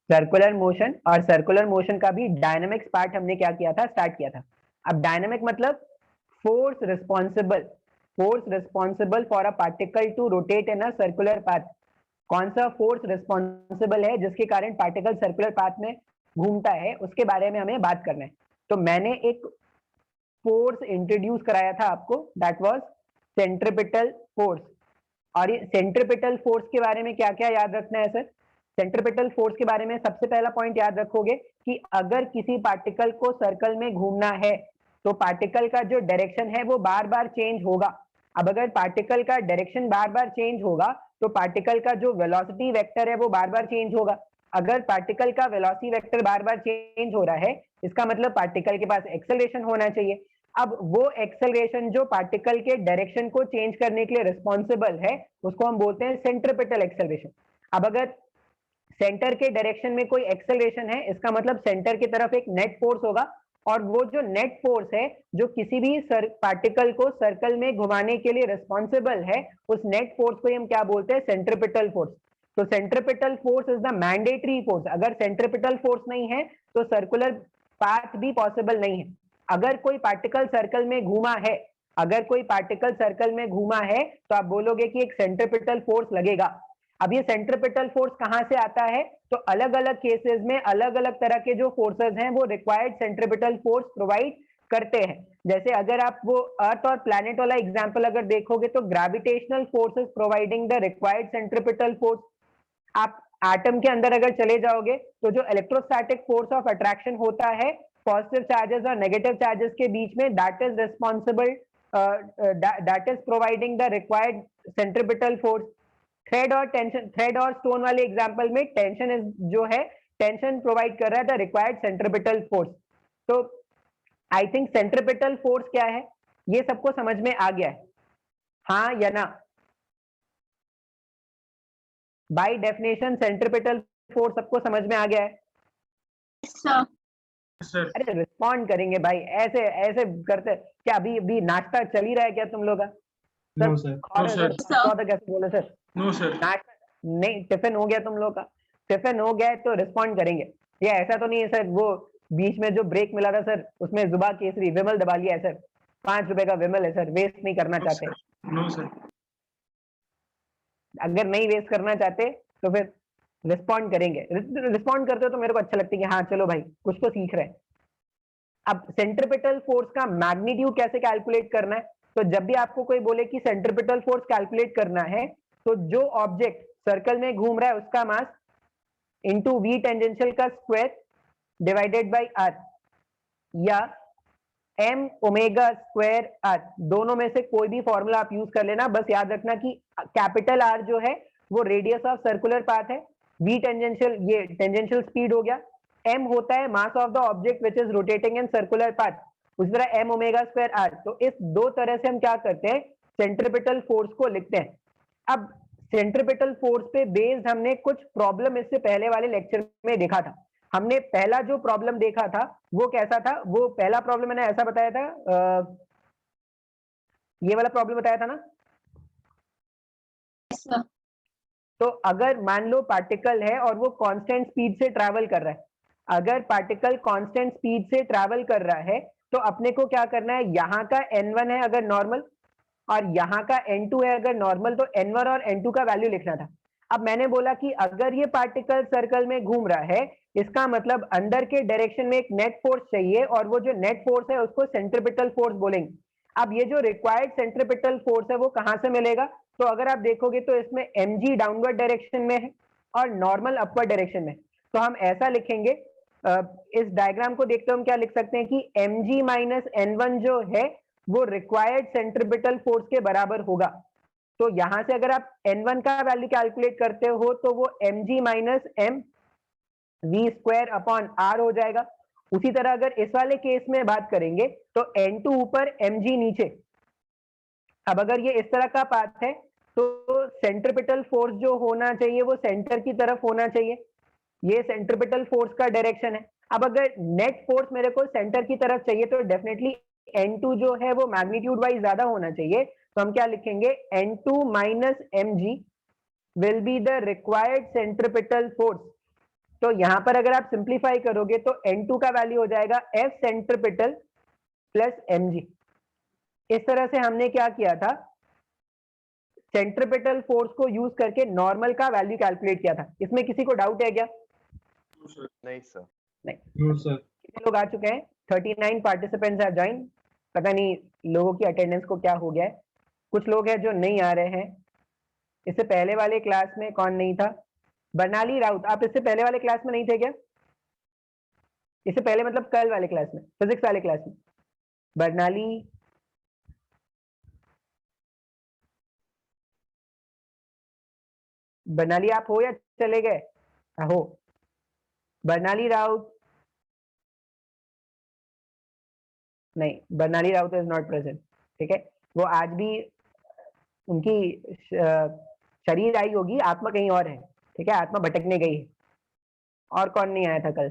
Circular motion, और circular motion का भी डायनामिक्स पार्ट हमने क्या किया था, स्टार्ट किया था। अब डायनामिक मतलब force responsible for a particle to rotate in a circular path. कौन सा फोर्स रिस्पॉन्सिबल है जिसके कारण पार्टिकल सर्कुलर पाथ में घूमता है, उसके बारे में हमें बात करना है। तो मैंने एक फोर्स इंट्रोड्यूस कराया था आपको, दैट वाज सेंट्रिपिटल फोर्स। और ये सेंट्रिपिटल फोर्स के बारे में क्या क्या याद रखना है सर? सेंट्रिपिटल फोर्स के बारे में सबसे पहला पॉइंट याद रखोगे कि अगर किसी पार्टिकल को सर्कल में घूमना है तो पार्टिकल का जो डायरेक्शन है वो बार बार चेंज होगा। अब अगर पार्टिकल का डायरेक्शन बार बार चेंज होगा तो पार्टिकल का जो वेलोसिटी वेक्टर है वो बार बार चेंज होगा। अगर पार्टिकल का वेलोसिटी वेक्टर बार बार चेंज हो रहा है, इसका मतलब पार्टिकल के पास एक्सेलरेशन होना चाहिए। अब वो एक्सेलरेशन जो पार्टिकल के डायरेक्शन को चेंज करने के लिए रिस्पॉन्सिबल है, उसको हम बोलते हैं सेंट्रिपिटल एक्सेलरेशन। अब अगर सेंटर के डायरेक्शन में कोई एक्सेलरेशन है, इसका मतलब सेंटर की तरफ एक नेट फोर्स होगा, और वो जो नेट फोर्स है जो किसी भी पार्टिकल को सर्कल में घुमाने के लिए रिस्पॉन्सिबल है, उस नेट फोर्स को हम क्या बोलते हैं, सेंट्रिपिटल फोर्स। तो centripetal force is the mandatory force. अगर सेंट्रिपिटल फोर्स नहीं है तो सर्कुलर पाथ भी पॉसिबल नहीं है। अगर कोई पार्टिकल सर्कल में घूमा है, अगर कोई पार्टिकल सर्कल में घूमा है तो आप बोलोगे कि एक सेंट्रिपिटल फोर्स लगेगा। अब ये सेंट्रिपिटल फोर्स कहां से आता है? तो अलग अलग केसेस में अलग अलग तरह के जो फोर्सेस हैं वो रिक्वायर्ड सेंट्रिपिटल फोर्स प्रोवाइड करते हैं। जैसे अगर आप वो अर्थ और प्लैनेट वाला एग्जांपल अगर देखोगे तो gravitational forces providing the required centripetal force. आप एटम के अंदर अगर चले जाओगे तो जो इलेक्ट्रोस्टैटिक फोर्स ऑफ अट्रैक्शन होता है पॉजिटिव चार्जेस और नेगेटिव चार्जेस के बीच में, that is responsible, that is providing the required centripetal force. Thread और स्टोन वाले एग्जांपल में टेंशन इज जो है, टेंशन प्रोवाइड कर रहा है द रिक्वायर्ड सेंट्रिपिटल फोर्स। तो आई थिंक सेंट्रिपिटल फोर्स क्या है ये सबको समझ में आ गया है, हाँ या ना? बाय डेफिनेशन सेंट्रिपिटल फोर्स सबको समझ में आ गया है? सर अरे रिस्पॉन्ड करेंगे भाई, ऐसे ऐसे करते क्या? अभी अभी नाश्ता चल ही रहा है क्या तुम लोग का? No sir. खा रहे हो सर? तो कैसे बोले सर? No sir. नाश्ता नहीं, टिफिन हो गया तुम लोग का? टिफिन हो गया है तो रिस्पॉन्ड करेंगे। ये ऐसा तो नहीं है सर वो बीच में जो ब्रेक मिला था सर उसमें जुबा केसरी विमल दबा लिया है सर? 5 रुपए का विमल है सर, वेस्ट नहीं करना चाहते। No sir. अगर नहीं वेस्ट करना चाहते तो फिर रिस्पॉन्ड करेंगे। रिस्पॉन्ड करते हो तो मेरे को अच्छा लगता है कि हाँ चलो भाई कुछ तो सीख रहे हैं। अब सेंट्रिपिटल फोर्स का मैग्नीट्यूड कैसे कैलकुलेट करना है? तो जब भी आपको कोई बोले कि सेंट्रिपिटल फोर्स कैलकुलेट करना है तो जो ऑब्जेक्ट सर्कल में घूम रहा है उसका मास इंटू वी टेंजेंशियल का स्क्वायर डिवाइडेड बाई आर, या एम ओमेगा स्क्वायर आर, दोनों में से कोई भी फॉर्मूला आप यूज कर लेना। बस याद रखना कि कैपिटल आर जो है वो रेडियस ऑफ सर्कुलर पाथ है, वी टेंजेंशियल ये टेंजेंशियल स्पीड हो गया, एम होता है mass of the object which is rotating in circular path, उसी तरह एम ओमेगा स्क्वायर आर। तो इस दो तरह से हम क्या करते हैं, सेंट्रिपिटल फोर्स को लिखते हैं। अब सेंट्रिपिटल फोर्स पे बेस्ड हमने कुछ प्रॉब्लम इससे पहले वाले लेक्चर में देखा था। हमने पहला जो प्रॉब्लम देखा था वो कैसा था? वो पहला प्रॉब्लम मैंने ऐसा बताया था, ये वाला प्रॉब्लम बताया था ना? तो अगर मान लो पार्टिकल है और वो कांस्टेंट स्पीड से ट्रैवल कर रहा है, अगर पार्टिकल कांस्टेंट स्पीड से ट्रैवल कर रहा है तो अपने को क्या करना है, यहाँ का n1 है अगर नॉर्मल और यहाँ का n2 है अगर नॉर्मल, तो n1 और n2 का वैल्यू लिखना था। अब मैंने बोला कि अगर ये पार्टिकल सर्कल में घूम रहा है इसका मतलब अंदर के डायरेक्शन में एक नेट फोर्स चाहिए, और वो जो नेट फोर्स है उसको सेंट्रिपिटल फोर्स बोलेंगे। अब ये जो रिक्वायर्ड सेंट्रिपिटल फोर्स है वो कहां से मिलेगा? तो अगर आप देखोगे तो इसमें mg डाउनवर्ड डायरेक्शन में है और नॉर्मल अपवर्ड डायरेक्शन में। तो हम ऐसा लिखेंगे, इस डायग्राम को देखते हम क्या लिख सकते हैं कि mg माइनस n1 जो है वो रिक्वायर्ड सेंट्रिपिटल फोर्स के बराबर होगा। तो यहां से अगर आप n1 का वैल्यू कैलकुलेट करते हो तो वो mg minus m v square upon r हो जाएगा। उसी तरह अगर इस वाले केस में बात करेंगे तो n2 ऊपर mg नीचे। अब अगर ये इस तरह का पाथ है तो सेंट्रिपिटल फोर्स जो होना चाहिए वो सेंटर की तरफ होना चाहिए, ये सेंट्रिपिटल फोर्स का डायरेक्शन है। अब अगर नेट फोर्स मेरे को सेंटर की तरफ चाहिए तो डेफिनेटली n2 जो है वो मैग्नीट्यूड वाइज ज्यादा होना चाहिए। तो हम क्या लिखेंगे, n2 minus mg will be the required centripetal force तो यहां पर अगर आप सिंप्लीफाई करोगे तो N2 का वैल्यू हो जाएगा F सेंट्रिपिटल प्लस mg। इस तरह से हमने क्या किया था, सेंट्रिपिटल फोर्स को यूज करके नॉर्मल का वैल्यू कैलकुलेट किया था। इसमें किसी को डाउट है क्या? नहीं सर। नहीं सर। कितने लोग आ चुके हैं? 39 पार्टिसिपेंट्स हैव जॉइन। पता नहीं लोगों की अटेंडेंस को क्या हो गया है। कुछ लोग हैं जो नहीं आ रहे हैं। इससे पहले वाले क्लास में कौन नहीं था? बरनाली राउत, आप इससे पहले वाले क्लास में नहीं थे क्या? इससे पहले मतलब कल वाले क्लास में, फिजिक्स वाले क्लास में। बरनाली, बरनाली आप हो या चले गए? हो। बरनाली राउत, नहीं, Barnali Raut is not present. ठीक है, वो आज भी उनकी शरीर आई होगी, आत्मा कहीं और है। ठीक है, आत्मा भटकने गई है। और कौन नहीं आया था कल?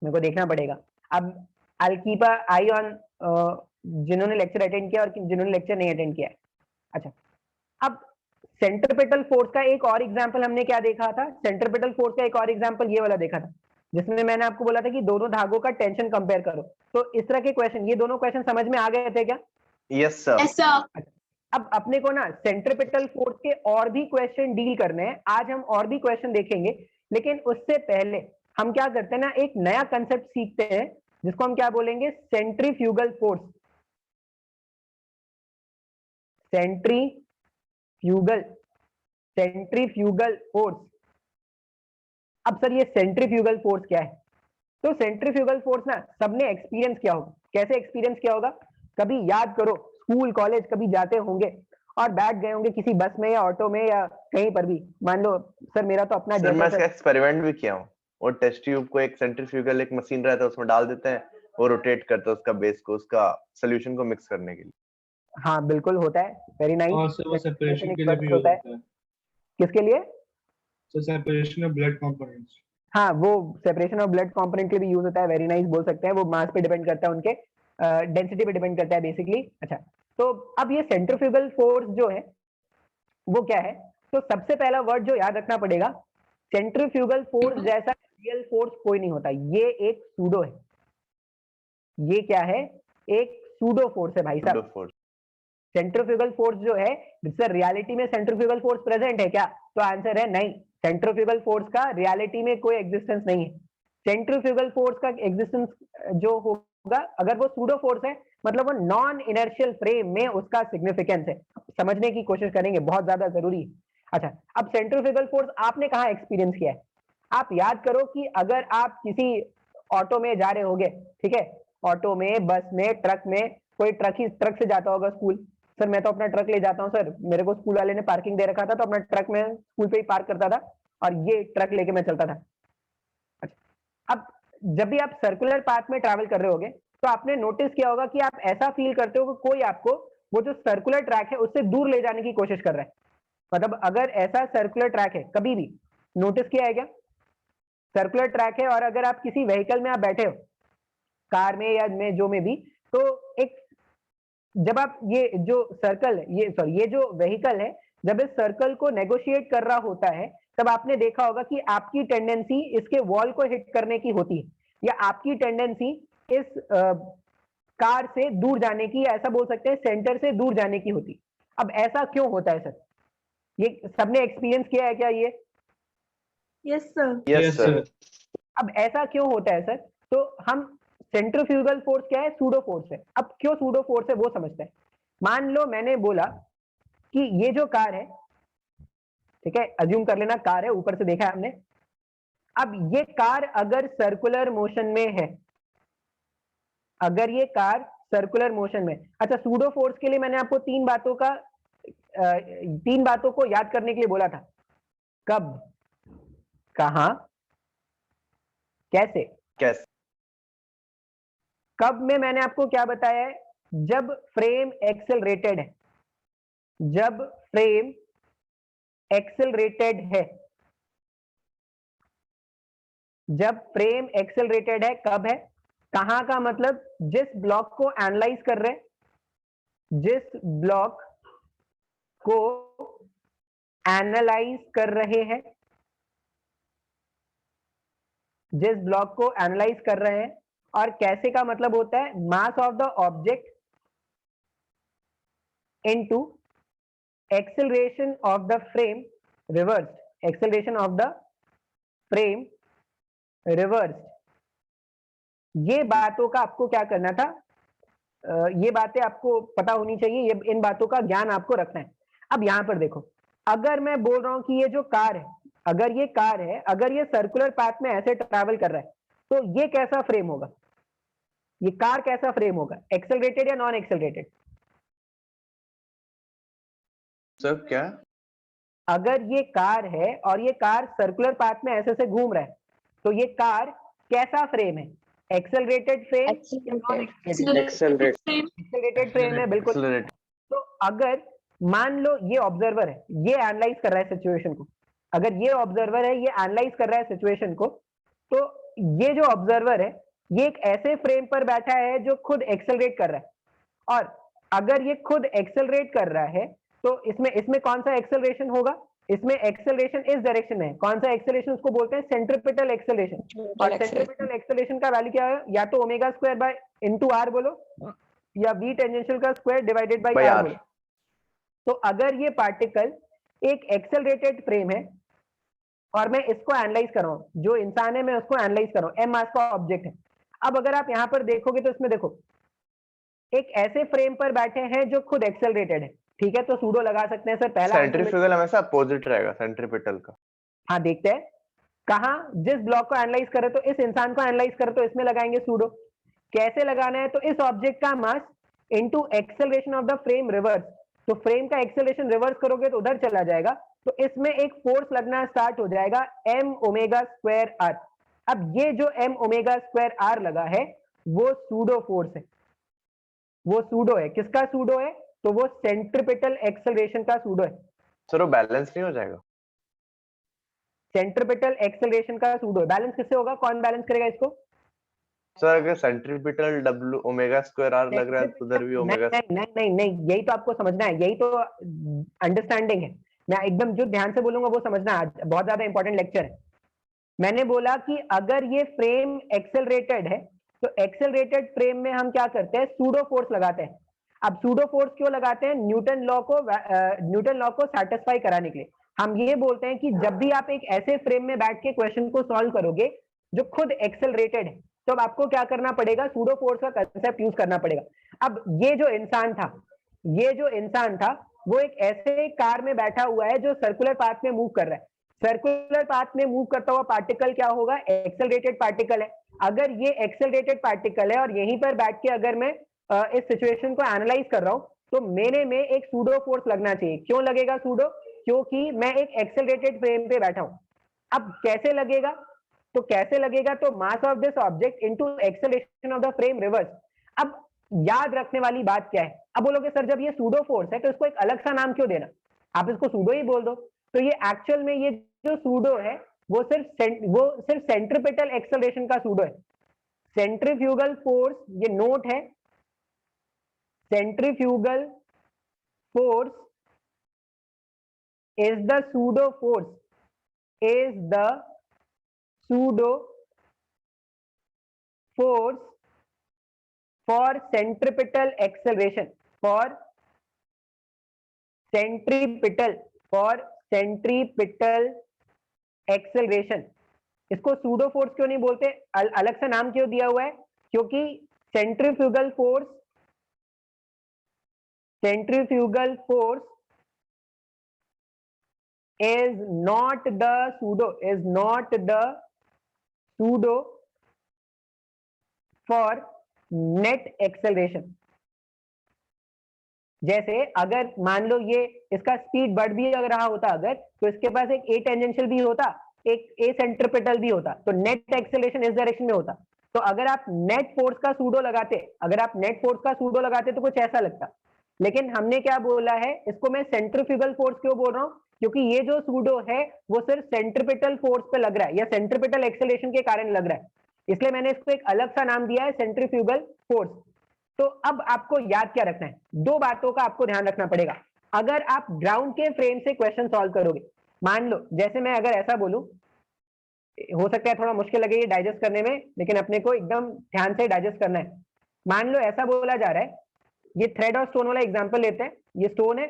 मेरे को देखना पड़ेगा। अब अलकीपा आई ऑन, जिन्होंने लेक्चर अटेंड किया और जिन्होंने लेक्चर नहीं अटेंड किया है। अच्छा, अब सेंट्रिपिटल फोर्स का एक और एग्जांपल हमने क्या देखा था? सेंट्रिपिटल फोर्स का एक और एग्जांपल ये वाला देखा था, जिसमें मैंने आपको बोला था कि दोनों धागों का टेंशन कंपेयर करो। तो इस तरह के क्वेश्चन, ये दोनों क्वेश्चन समझ में आ गए थे क्या? Yes sir. Yes sir. अब अपने को ना सेंट्रिपिटल फोर्स के और भी क्वेश्चन डील करने हैं। आज हम और भी क्वेश्चन देखेंगे, लेकिन उससे पहले हम क्या करते हैं ना, एक नया कंसेप्ट सीखते हैं जिसको हम क्या बोलेंगे? Centrifugal force. Centrifugal, centrifugal force. अब सर ये सेंट्रीफ्यूगल फोर्स क्या है? तो सेंट्रीफ्यूगल फोर्स ना सबने एक्सपीरियंस किया होगा। कैसे एक्सपीरियंस किया होगा? कभी याद करो, स्कूल कॉलेज कभी जाते होंगे और बैठ गए होंगे किसी बस में या ऑटो में या कहीं पर भी। मान लो सर मेरा तो अपना सर मैं जैसा इसका एक्सपेरिमेंट भी किया हूँ। वो टेस्ट ट्यूब को एक सेंट्रीफ्यूगल एक मशीन रहता है, उसमें डाल देते हैं, वो रोटेट करता है उसका बेस को, उसका सॉल्यूशन को मिक्स करने के लिए। हाँ बिल्कुल होता है, वेरी नाइस। और सर वो सेपरेशन के लिए भी यूज होता है। किसके लिए? Sir separation of blood components. हाँ, वो सेपरेशन ऑफ ब्लड कंपोनेंट के लिए भी यूज होता है, वेरी नाइस बोल सकते हैं। वो मास पे डिपेंड करता है, उनके डेंसिटी पे डिपेंड करता है बेसिकली। अच्छा, तो अब ये सेंट्रीफ्यूगल फोर्स जो है वो क्या है? तो सबसे पहला वर्ड जो याद रखना पड़ेगा, सेंट्रीफ्यूगल फोर्स जैसा रियल फोर्स कोई नहीं होता, ये एक सूडो है। ये क्या है? एक सूडो फोर्स है भाई साहब। सेंट्रीफ्यूगल फोर्स जो है, सर रियलिटी में सेंट्रीफ्यूगल फोर्स प्रेजेंट है क्या? तो आंसर है नहीं। सेंट्रीफ्यूगल फोर्स का रियलिटी में कोई एग्जिस्टेंस नहीं है। सेंट्रीफ्यूगल फोर्स का एग्जिस्टेंस जो होगा, अगर वो सूडो फोर्स है, मतलब वो नॉन इनर्शियल फ्रेम में उसका सिग्निफिकेंस है। समझने की कोशिश करेंगे, बहुत ज्यादा जरूरी है। अच्छा, अब सेंट्रीफ्यूगल फोर्स आपने कहाँ एक्सपीरियंस किया है? आप याद करो कि अगर आप किसी ऑटो में जा रहे होगे, ठीक है, ऑटो में, बस में, ट्रक में, कोई ट्रक से जाता होगा स्कूल। सर मैं तो अपना ट्रक ले जाता हूँ सर, मेरे को स्कूल वाले ने पार्किंग दे रखा था तो अपना ट्रक में स्कूल पे ही पार्क करता था और ये ट्रक लेके मैं चलता था। अच्छा, अब जब भी आप सर्कुलर पाथ में ट्रैवल कर रहे होगे तो आपने नोटिस किया होगा कि आप ऐसा फील करते हो कि कोई आपको वो जो सर्कुलर ट्रैक है उससे दूर ले जाने की कोशिश कर रहा है। मतलब अगर ऐसा सर्कुलर ट्रैक है, कभी भी नोटिस किया है क्या? सर्कुलर ट्रैक है और अगर आप किसी व्हीकल में आप बैठे हो, कार में या में जो में भी, तो एक जब आप ये जो सर्कल है, ये जो व्हीकल है, जब इस सर्कल को नेगोशिएट कर रहा होता है, तब आपने देखा होगा कि आपकी टेंडेंसी इसके वॉल को हिट करने की होती है, या आपकी टेंडेंसी इस कार से दूर जाने की, या ऐसा बोल सकते हैं सेंटर से दूर जाने की होती। अब ऐसा क्यों होता है सर? ये सबने एक्सपीरियंस किया है क्या ये? Yes sir. Yes sir. अब ऐसा क्यों होता है सर? तो हम सेंट्रीफ्यूगल फोर्स क्या है? सूडो फोर्स है। अब क्यों सूडो फोर्स है वो समझते हैं। मान लो मैंने बोला कि ये जो कार है, ठीक है, अज्यूम कर लेना कार है, ऊपर से देखा है हमने। अब ये कार अगर सर्कुलर मोशन में है, अगर ये कार सर्कुलर मोशन में, अच्छा, सूडो फोर्स के लिए मैंने आपको तीन बातों को याद करने के लिए बोला था। कब, कहां, कैसे। कैसे? कब में मैंने आपको क्या बताया है? जब फ्रेम एक्सेलरेटेड है, जब फ्रेम एक्सेलरेटेड है, जब फ्रेम एक्सेलरेटेड है, कब है? कहां का मतलब जिस ब्लॉक को एनालाइज कर रहे हैं, जिस ब्लॉक को एनालाइज कर रहे हैं, जिस ब्लॉक को एनालाइज कर रहे हैं, और कैसे का मतलब होता है mass of the object into acceleration of the frame reversed, acceleration of the frame reversed. ये बातों का आपको क्या करना था, ये बातें आपको पता होनी चाहिए, ये इन बातों का ज्ञान आपको रखना है। अब यहां पर देखो, अगर मैं बोल रहा हूं कि ये जो कार है, अगर ये कार है, अगर ये सर्कुलर पाथ में ऐसे ट्रैवल कर रहा है, तो ये कैसा फ्रेम होगा, ये कार कैसा फ्रेम होगा, एक्सेलरेटेड या नॉन एक्सेलरेटेड? सर क्या? अगर ये कार है और ये कार सर्कुलर पाथ में ऐसे से घूम रहा है, तो ये कार कैसा फ्रेम है, एक्सेलरेटेड फ्रेम या नॉन एक्सेलरेटेड? एक्सेलरेटेड फ्रेम है, बिल्कुल। Accelerate. तो अगर मान लो ये ऑब्जर्वर है, ये एनालाइज कर रहा है सिचुएशन को, अगर ये ऑब्जर्वर है, ये एनालाइज कर रहा है सिचुएशन को, तो ये जो ऑब्जर्वर है, ये एक ऐसे फ्रेम पर बैठा है जो खुद एक्सेलरेट कर रहा है, और अगर ये खुद एक्सेलरेट कर रहा है, तो इसमें कौन सा एक्सेलरेशन होगा, इसमें एक्सेलरेशन इस डायरेक्शन में है। कौन सा एक्सेलरेशन? उसको बोलते हैं सेंट्रीपिटल एक्सेलरेशन। और सेंट्रीपिटल एक्सेलरेशन का वैल्यू क्या है, या तो omega square by into r बोलो, या वी टेंजेंशियल का स्क्वायर डिवाइडेड बाय आर बोलो। तो अगर ये पार्टिकल एक एक्सेलरेटेड फ्रेम है और मैं इसको एनालाइज कर रहा हूं, जो इंसान है मैं उसको एनालाइज कर रहा हूं, एम मास का ऑब्जेक्ट है। अब अगर आप यहां पर देखोगे तो इसमें देखो, एक ऐसे फ्रेम पर बैठे हैं जो खुद एक्सेलरेटेड है, ठीक है, तो सूडो लगा सकते हैं सर, पहला सेंट्रीफ्यूगल हमेशा अपोजिट रहेगा सेंट्रीपिटल का। हाँ, देखते हैं कहां, जिस ब्लॉक को एनालाइज करे तो इस इंसान को एनालाइज करे तो इसमें लगाएंगे सूडो। कैसे लगाना है, तो इस ऑब्जेक्ट का mass into acceleration of the frame reverse, तो फ्रेम का एक्सेलरेशन रिवर्स करोगे तो उधर चला जाएगा, तो इसमें एक फोर्स लगना स्टार्ट हो जाएगा, एम ओमेगा स्क्वायर आर। अब ये जो एम ओमेगा स्क्वायर आर लगा है वो सूडो फोर्स है, वो सूडो है। किसका सूडो है? तो वो सेंट्रीपिटल एक्सेलरेशन का सूडो है। सर वो बैलेंस नहीं हो जाएगा? सेंट्रीपिटल एक्सेलरेशन का सूडो बैलेंस किससे होगा, कौन बैलेंस करेगा इसको? सर अगर centripetal W omega square r लग रहा है तो उधर भी ओमेगा। नहीं, यही तो आपको समझना है, यही तो अंडरस्टैंडिंग है। मैं एकदम जो ध्यान से बोलूंगा वो समझना, आज बहुत ज्यादा इंपॉर्टेंट लेक्चर है। मैंने बोला कि अगर ये फ्रेम एक्सेलरेटेड है, तो एक्सेलरेटेड फ्रेम में हम क्या करते हैं, सूडो फोर्स लगाते हैं। अब सूडो फोर्स क्यों लगाते हैं? न्यूटन लॉ को सेटिस्फाई कराने के लिए। हम ये बोलते हैं कि जब भी आप एक ऐसे फ्रेम में बैठ के क्वेश्चन को सॉल्व करोगे जो खुद एक्सेलरेटेड है, तो अब आपको क्या करना पड़ेगा, सूडो फोर्स का कंसेप्ट यूज करना पड़ेगा। अब ये जो इंसान था वो एक ऐसे कार में बैठा हुआ है जो सर्कुलर पाथ में मूव कर रहा है। सर्कुलर पाथ में मूव करता हुआ पार्टिकल क्या होगा, एक्सेलरेटेड पार्टिकल है। अगर ये एक्सेलरेटेड पार्टिकल है और यहीं पर बैठ के अगर मैं इस सिचुएशन को एनालाइज कर रहा हूं, तो मेरे में एक सूडो फोर्स लगना चाहिए। क्यों लगेगा सूडो? क्योंकि मैं एक एक्सेलरेटेड फ्रेम पे बैठा हूं। अब कैसे लगेगा, तो mass of this object into acceleration of the frame reverse. अब याद रखने वाली बात क्या है, अब बोलोगे सर जब ये सूडो फोर्स है तो इसको एक अलग सा नाम क्यों देना, आप इसको सूडो ही बोल दो। तो ये एक्चुअल में ये जो सूडो है वो सिर्फ सेंट्रीपिटल एक्सेलरेशन का सूडो है। सेंट्रीफ्यूगल फोर्स, ये नोट है, centrifugal force is the pseudo force, is the pseudo force for centripetal acceleration, for centripetal acceleration। इसको सूडो फोर्स क्यों नहीं बोलते, अलग से नाम क्यों दिया हुआ है? क्योंकि centrifugal force is not the pseudo for net acceleration। जैसे अगर मान लो ये इसका स्पीड बढ़ भी अगर रहा होता अगर, तो इसके पास एक ए टेंजेंशियल भी होता, एक ए सेंट्रीपिटल भी होता, तो नेट एक्सेलरेशन इस डायरेक्शन में होता। तो अगर आप नेट फोर्स का सूडो लगाते तो कुछ ऐसा लगता। लेकिन हमने क्या बोला है, इसको मैं सेंट्रीफ्यूगल फोर्स क्यों बोल रहा हूं, क्योंकि ये जो सूडो है वो सिर्फ सेंट्रीपिटल फोर्स पे लग रहा है या सेंट्रीपिटल एक्सेलरेशन के कारण लग रहा है, इसलिए मैंने इसको एक अलग सा नाम दिया है, सेंट्रीफ्यूगल फोर्स। तो अब आपको याद क्या रखना है, दो बातों का आपको ध्यान रखना पड़ेगा। अगर आप ग्राउंड के फ्रेम से क्वेश्चन सॉल्व करोगे, मान लो जैसे मैं अगर ऐसा बोलूं हो सकता है थोड़ा मुश्किल लगे ये डाइजेस्ट करने में, लेकिन अपने को एकदम ध्यान से डाइजेस्ट करना है। मान लो ऐसा बोला जा रहा है, ये थ्रेड और स्टोन वाला एग्जांपल लेते हैं। ये स्टोन है,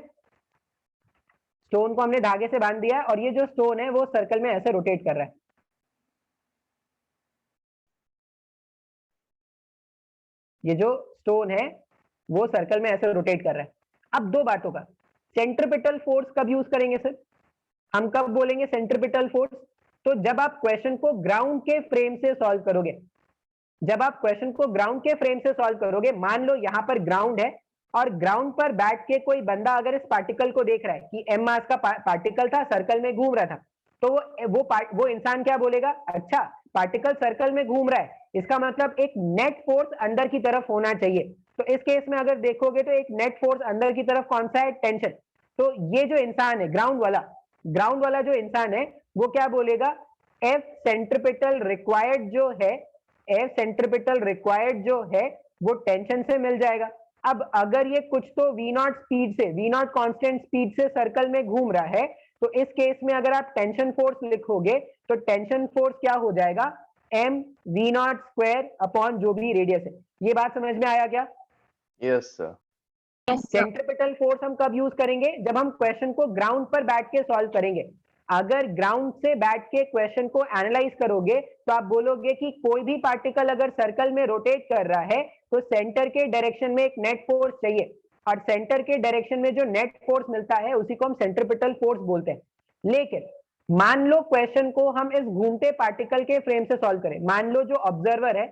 स्टोन को हमने धागे से बांध दिया है और ये जो स्टोन है वो सर्कल में ऐसे रोटेट कर रहा है। ये जो स्टोन है वो सर्कल में ऐसे रोटेट कर रहा है। अब दो बातों का, सेंट्रिपिटल फोर्स कब यूज करेंगे सर? हम कब बोलेंगे सेंट्रिपिटल फोर्स? तो जब आप क्वेश्चन को ग्राउंड के फ्रेम से सॉल्व करोगे। जब आप क्वेश्चन को ग्राउंड के फ्रेम से सॉल्व करोगे, मान लो यहां पर ग्राउंड है और ग्राउंड पर बैठ के कोई बंदा अगर इस पार्टिकल को देख रहा है कि m मास का पार्टिकल था, सर्कल में घूम रहा था, तो वो इंसान क्या बोलेगा? अच्छा, पार्टिकल सर्कल में घूम रहा है, इसका मतलब एक नेट फोर्स अंदर की तरफ होना चाहिए। तो इस केस में अगर देखोगे तो एक नेट फोर्स अंदर की तरफ कौन सा है? टेंशन। तो ये जो इंसान है ग्राउंड वाला जो इंसान है वो क्या बोलेगा? F सेंट्रिपिटल रिक्वायर्ड जो है, F सेंट्रिपिटल रिक्वायर्ड जो है वो टेंशन से मिल जाएगा। अब अगर ये कुछ तो V0 स्पीड से, V0 कांस्टेंट स्पीड से सर्कल में घूम रहा है, तो इस केस में अगर आप टेंशन फोर्स लिखोगे तो टेंशन फोर्स क्या हो जाएगा? m V0 स्क्वायर अपॉन जो भी रेडियस है। ये बात समझ में आया क्या? Yes sir. सेंट्रिपिटल फोर्स हम कब यूज करेंगे? जब हम क्वेश्चन को ग्राउंड पर बैठ के सॉल्व करेंगे। अगर ग्राउंड से बैठ के क्वेश्चन को एनालाइज करोगे तो आप बोलोगे कि कोई भी पार्टिकल अगर सर्कल में रोटेट कर रहा है तो सेंटर के डायरेक्शन में एक नेट फोर्स चाहिए, और सेंटर के डायरेक्शन में जो नेट फोर्स मिलता है उसी को हम सेंट्रिपिटल फोर्स बोलते हैं। लेकिन मान लो क्वेश्चन को हम इस घूमते पार्टिकल के फ्रेम से सॉल्व करें। मान लो जो ऑब्जर्वर है,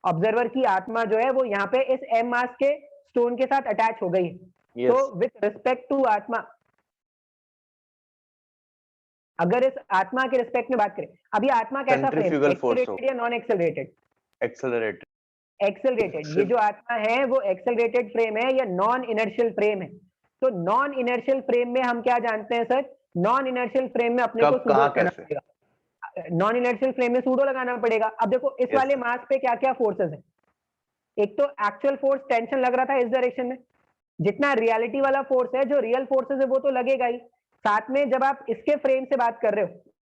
ऑब्जर्वर की आत्मा जो है वो यहाँ पे इस m मास के स्टोन के साथ अटैच हो गई है। Yes. तो विथ रिस्पेक्ट टू आत्मा, अगर इस आत्मा के रिस्पेक्ट में बात करें, अभी आत्मा कैसा फ्रेम? Centrifugal force एक्सेलरेटेड या नॉन एक्सेलरेटेड? एक्सेलरेटेड। एक्सेलरेटेड। ये जो आत्मा है वो एक्सेलरेटेड फ्रेम है या नॉन इनर्शियल फ्रेम है? तो नॉन इनर्शियल फ्रेम में हम क्या जानते हैं सर? नॉन इनर्शियल फ्रेम में अपने को कब, सूडो कहाँ, लगाना कैसे? पड़ेगा। नॉन इनर्शियल फ्रेम में सूडो लगाना पड़ेगा। अब देखो इस Yes, वाले sir. मास पे क्या क्या फोर्सेस है? एक तो एक्चुअल फोर्स टेंशन लग रहा था इस डायरेक्शन में, जितना रियलिटी वाला फोर्स है, जो रियल फोर्सेस है वो तो लगेगा ही। साथ में जब आप इसके फ्रेम से बात कर रहे हो,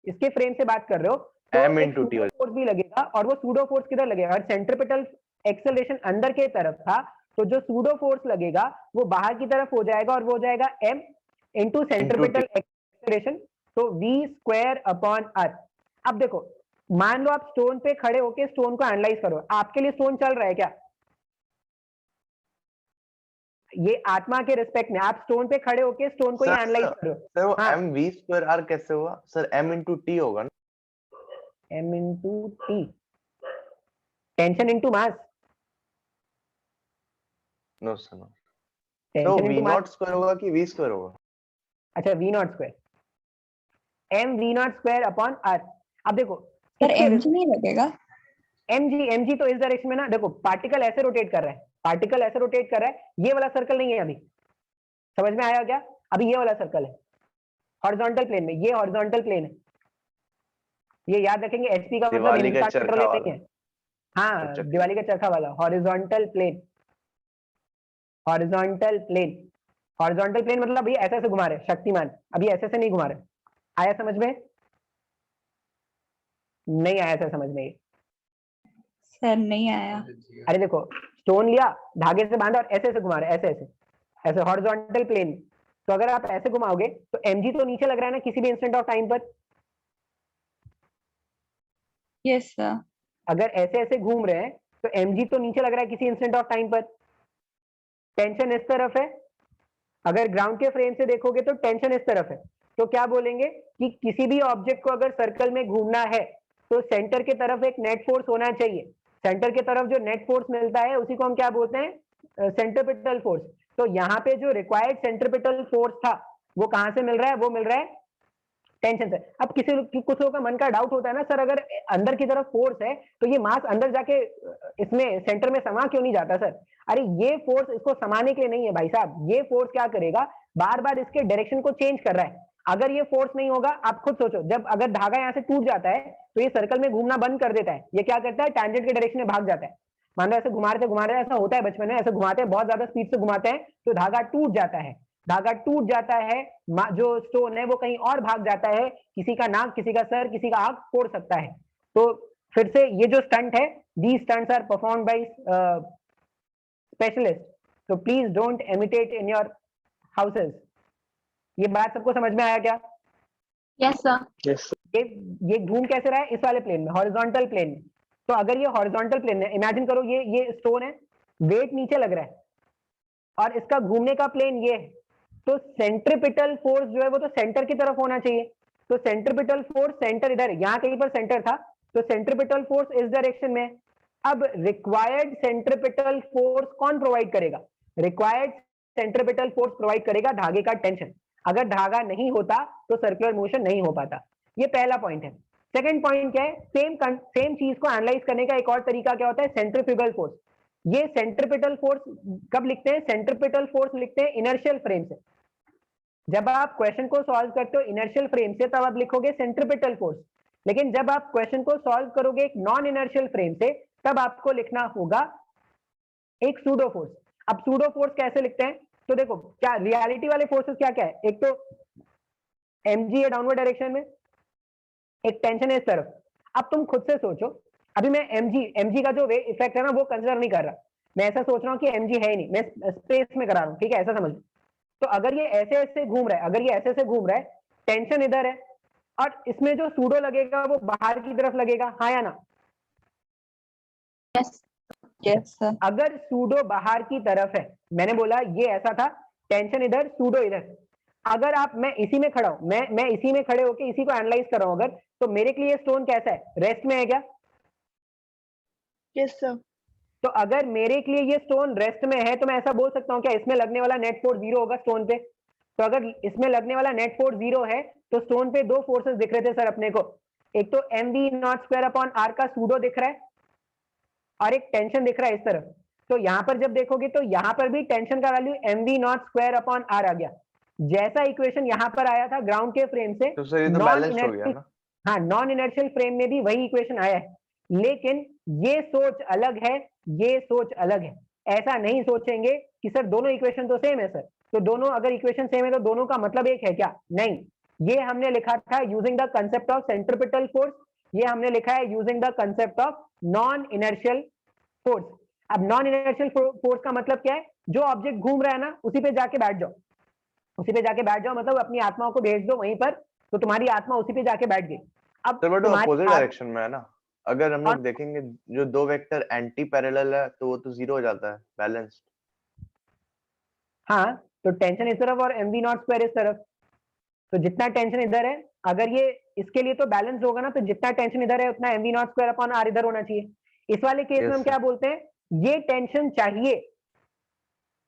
इसके फ्रेम से बात कर रहे हो, तो M एक into T सूडो फोर्स भी लगेगा, और वो सूडो फोर्स किधर लगेगा? और सेंट्रिपिटल एक्सेलरेशन अंदर के तरफ था, तो जो सूडो फोर्स लगेगा वो बाहर की तरफ हो जाएगा और वो हो जाएगा m इंटू सेंट्रिपिटल एक्सेलरेशन, तो v स्क्वायर अपॉन r। अब देखो, मान लो आप स्टोन पे खड़े होके स्टोन को एनालाइज करो, आपके लिए स्टोन चल रहा है क्या? ये आत्मा के रिस्पेक्ट में आप स्टोन पे खड़े होके स्टोन को एनालाइज करो। सर वो हाँ। m v स्क्वायर r कैसे हुआ सर? m into t होगा ना? m into T, tension into mass. No sir, no. तो tension v into nought mass. Square होगा कि v स्क्वायर होगा? अच्छा, v nought square, m v nought square upon r। अब देखो सर mg नहीं लगेगा? mg तो इस डायरेक्शन में ना, देखो पार्टिकल ऐसे रोटेट कर रहा है, पार्टिकल ऐसे रोटेट कर रहा है, ये वाला सर्कल नहीं है अभी, समझ में आया क्या? अभी ये वाला सर्कल है हॉरिजॉन्टल प्लेन में, ये हॉरिजॉन्टल प्लेन है, ये याद रखेंगे। एचपी का मतलब दिवाली का हिंदुस्तान चरखा पेट्रोलियम वाला। नहीं है। हाँ, अच्छा। दिवाली का चरखा वाला horizontal plane. Horizontal plane, horizontal plane मतलब अभी ऐसे ऐसे घुमा रहे शक्तिमान, अभी ऐसे ऐसे नहीं घुमा रहे। आया समझ में? नहीं आया सर समझ में? सर नहीं आया। अरे देखो, स्टोन लिया, धागे से बांधा और ऐसे ऐसे घुमा रहे, ऐसे ऐसे ऐसे हॉरिजॉन्टल प्लेन। तो अगर आप ऐसे घुमाओगे तो mg तो नीचे लग रहा है ना किसी भी इंस्टेंट ऑफ टाइम पर। Yes sir. अगर ऐसे ऐसे घूम रहे हैं तो mg तो नीचे लग रहा है किसी इंस्टेंट ऑफ टाइम पर। टेंशन इस तरफ है, अगर ग्राउंड के फ्रेम से देखोगे तो टेंशन इस तरफ है। तो क्या बोलेंगे कि किसी भी ऑब्जेक्ट को अगर सर्कल में घूमना है तो सेंटर के तरफ एक नेट फोर्स होना चाहिए। सेंटर के तरफ जो नेट फोर्स मिलता है उसी को हम क्या बोलते हैं? Centripetal force. तो यहाँ पे जो रिक्वायर्ड सेंट्रिपिटल फोर्स था वो कहां से मिल रहा है? वो मिल रहा है टेंशन से। अब कुछ लोगों का मन का डाउट होता है ना, सर अगर अंदर की तरफ फोर्स है तो ये मास अंदर जाके इसमें सेंटर में समा क्यों नहीं जाता सर? अरे ये फोर्स इसको समाने के लिए नहीं है भाई साहब, ये फोर्स क्या करेगा, बार बार इसके डायरेक्शन को चेंज कर रहा है। अगर ये फोर्स नहीं होगा, आप खुद सोचो, जब अगर धागा यहाँ से टूट जाता है तो ये सर्कल में घूमना बंद कर देता है। ये क्या करता है? टैंजेंट के डायरेक्शन में भाग जाता है। मान लो ऐसे घुमा रहे, ऐसा होता है बचपन में, ऐसे घुमाते हैं, बहुत ज्यादा स्पीड से घुमाते हैं तो धागा टूट जाता है। धागा टूट जाता है, जो स्टोन है वो कहीं और भाग जाता है, किसी का नाक, किसी का सर, किसी का आंख फोड़ सकता है। तो फिर से ये जो स्टंट है, these stunts are performed by specialists, so please don't imitate in your houses। ये बात सबको समझ में आया क्या? Yes sir. यस ये घूम कैसे रहा है? इस वाले प्लेन में, हॉरिजॉन्टल प्लेन में। तो अगर ये हॉरिजॉन्टल प्लेन है, इमेजिन करो ये स्टोन है, वेट नीचे लग रहा है और इसका घूमने का प्लेन ये है, तो सेंट्रिपिटल फोर्स जो है वो तो सेंटर की तरफ होना चाहिए। तो सेंट्रिपिटल फोर्स सेंटर इधर है, यहाँ कहीं पर सेंटर था, तो सेंट्रिपिटल फोर्स इस डायरेक्शन में है। अब रिक्वायर्ड सेंट्रिपिटल फोर्स कौन प्रोवाइड करेगा? रिक्वायर्ड सेंट्रिपिटल फोर्स प्रोवाइड करेगा धागे का टेंशन। अगर धागा नहीं होता तो सर्कुलर मोशन नहीं हो पाता। ये पहला पॉइंट है। सेकंड पॉइंट क्या है? सेम चीज को एनालाइज करने का एक और तरीका क्या होता है? Centrifugal force. ये सेंट्रिपिटल फोर्स कब लिखते हैं? सेंट्रिपिटल फोर्स लिखते हैं इनर्शियल फ्रेम से। जब आप क्वेश्चन को सॉल्व करते हो इनर्शियल फ्रेम से, तब आप लिखोगे सेंट्रिपिटल फोर्स। लेकिन जब आप क्वेश्चन को सॉल्व करोगे एक नॉन इनर्शियल फ्रेम से, तब आपको लिखना होगा एक सूडो फोर्स। अब सूडो फोर्स कैसे लिखते हैं? तो देखो, क्या रियलिटी वाले फोर्सेस क्या क्या है? एक तो mg है डाउनवर्ड डायरेक्शन में, एक टेंशन है इस तरफ। अब तुम खुद से सोचो, अभी मैं mg का जो वे इफेक्ट है ना वो कंसिडर नहीं कर रहा, मैं ऐसा सोच रहा हूँ कि mg है ही नहीं, मैं स्पेस में करा रहा हूँ, ठीक है, ऐसा समझ लो। तो अगर ये ऐसे ऐसे घूम रहा है, अगर ये ऐसे ऐसे घूम रहा है, टेंशन इधर है और इसमें जो सूडो लगेगा वो बाहर की तरफ लगेगा, हाँ या ना? Yes yes sir. अगर सूडो बाहर की तरफ है, मैंने बोला ये ऐसा था, टेंशन इधर, सूडो इधर। अगर आप, मैं इसी में खड़ा हूं, मैं इसी में खड़े होके इसी को एनालाइज कर रहा हूं, अगर तो मेरे के लिए स्टोन कैसा है? रेस्ट में है क्या? Yes sir. तो अगर मेरे के लिए ये स्टोन रेस्ट में है, तो मैं ऐसा बोल सकता हूँ क्या इसमें लगने वाला नेट फोर्स 0 होगा स्टोन पे? तो अगर इसमें लगने वाला नेट फोर्स 0 है, तो स्टोन पे दो फोर्सेस दिख रहे थे सर अपने को, एक तो mv0/r का सूडो दिख रहा है और एक टेंशन दिख रहा है इस तरफ। तो यहां पर जब देखोगे तो यहां पर भी टेंशन का वैल्यू mv0/r आ गया, जैसा इक्वेशन यहां पर आया था ग्राउंड के फ्रेम से। तो सर ये तो बैलेंस हो गया ना? हाँ, नॉन इनर्शियल फ्रेम में भी वही इक्वेशन आया है, लेकिन ये सोच अलग है, ये सोच अलग है। ऐसा नहीं सोचेंगे कि सर दोनों इक्वेशन तो सेम है सर, तो दोनों अगर इक्वेशन सेम है तो दोनों का मतलब एक है क्या? नहीं, ये हमने लिखा था using the concept of centripetal force, ये हमने लिखा है using the concept of non inertial force. अब नॉन इनर्शियल फोर्स का मतलब क्या है? जो ऑब्जेक्ट घूम रहा है ना, उसी पे जाके बैठ जाओ, उसी पे जाके बैठ जाओ, मतलब अपनी आत्मा को भेज दो वहीं पर, तो तुम्हारी आत्मा उसी पे जाके बैठ गई। अब सर बट तुम्हारी अपोजिट डायरेक्शन में है ना? अगर हम और- लोग देखेंगे जो दो वेक्टर एंटी पैरेलल है तो वो तो 0 हो जाता है, बैलेंस्ड। हाँ, तो टेंशन इस तरफ और mv0/2 इस तरफ, तो जितना टेंशन इधर है, अगर ये इसके लिए तो बैलेंस होगा ना, तो जितना टेंशन इधर है उतना mv0/r इधर होना चाहिए। इस वाले केस में हम क्या बोलते हैं? ये टेंशन चाहिए।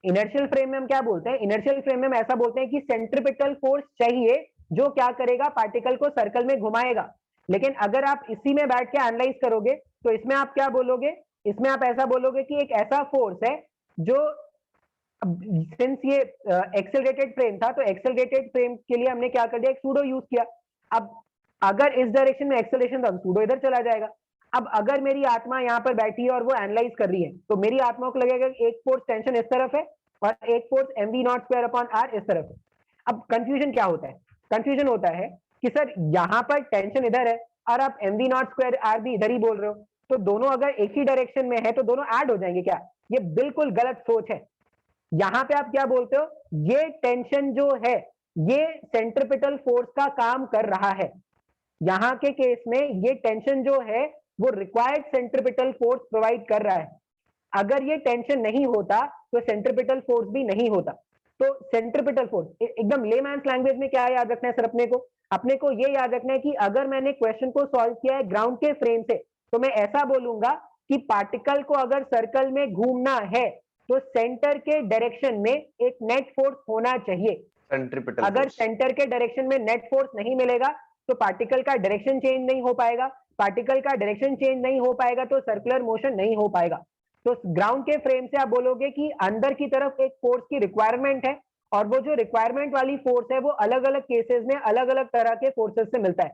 इनर्शियल फ्रेम में हम क्या बोलते हैं? इनर्शियल फ्रेम में हम ऐसा बोलते हैं कि सेंट्रिपिटल फोर्स चाहिए जो क्या करेगा? पार्टिकल को सर्कल में घुमाएगा। लेकिन अगर आप इसी में बैठ के एनालाइज करोगे तो इसमें आप क्या बोलोगे? इसमें आप ऐसा बोलोगे कि एक ऐसा फोर्स है जो, सिंस ये एक्सेलरेटेड फ्रेम था, तो एक्सेलरेटेड फ्रेम के लिए हमने क्या कर दिया? एक सूडो यूज किया। अब अगर इस डायरेक्शन में एक्सेलरेशन था, सूडो इधर चला जाएगा। अब अगर मेरी आत्मा यहाँ पर बैठी है और वो एनालाइज कर रही है, तो मेरी आत्मा को लगेगा कि एक फोर्स टेंशन इस तरफ है और एक फोर्स mv0/r इस तरफ है। अब कंफ्यूजन क्या होता है? कंफ्यूजन होता है कि सर यहाँ पर टेंशन इधर है और आप mv0/r भी इधर ही बोल रहे हो, तो दोनों अगर एक ही डायरेक्शन में है तो दोनों ऐड हो जाएंगे क्या? ये बिल्कुल गलत सोच है। यहाँ पे आप क्या बोलते हो? ये टेंशन जो है ये सेंट्रिपिटल फोर्स का काम कर रहा है। यहाँ के केस में ये टेंशन जो है वो रिक्वायर्ड सेंट्रिपिटल फोर्स प्रोवाइड कर रहा है। अगर ये टेंशन नहीं होता तो सेंट्रिपिटल फोर्स भी नहीं होता। तो सेंट्रिपिटल फोर्स एकदम लेमैन्स लैंग्वेज में क्या याद रखना है सर अपने को ये याद रखना है कि अगर मैंने क्वेश्चन को सॉल्व किया है ग्राउंड के फ्रेम से, तो मैं ऐसा बोलूंगा कि पार्टिकल को अगर सर्कल में घूमना है तो सेंटर के डायरेक्शन में एक नेट फोर्स होना चाहिए। सेंट्रिपिटल अगर फोर्स। सेंटर के डायरेक्शन में नेट फोर्स नहीं मिलेगा तो पार्टिकल का डायरेक्शन चेंज नहीं हो पाएगा, पार्टिकल का डायरेक्शन चेंज नहीं हो पाएगा तो सर्कुलर मोशन नहीं हो पाएगा। तो ग्राउंड के फ्रेम से आप बोलोगे कि अंदर की तरफ एक फोर्स की रिक्वायरमेंट है और वो जो रिक्वायरमेंट वाली फोर्स है वो अलग अलग केसेस में अलग अलग तरह के फोर्सेस से मिलता है।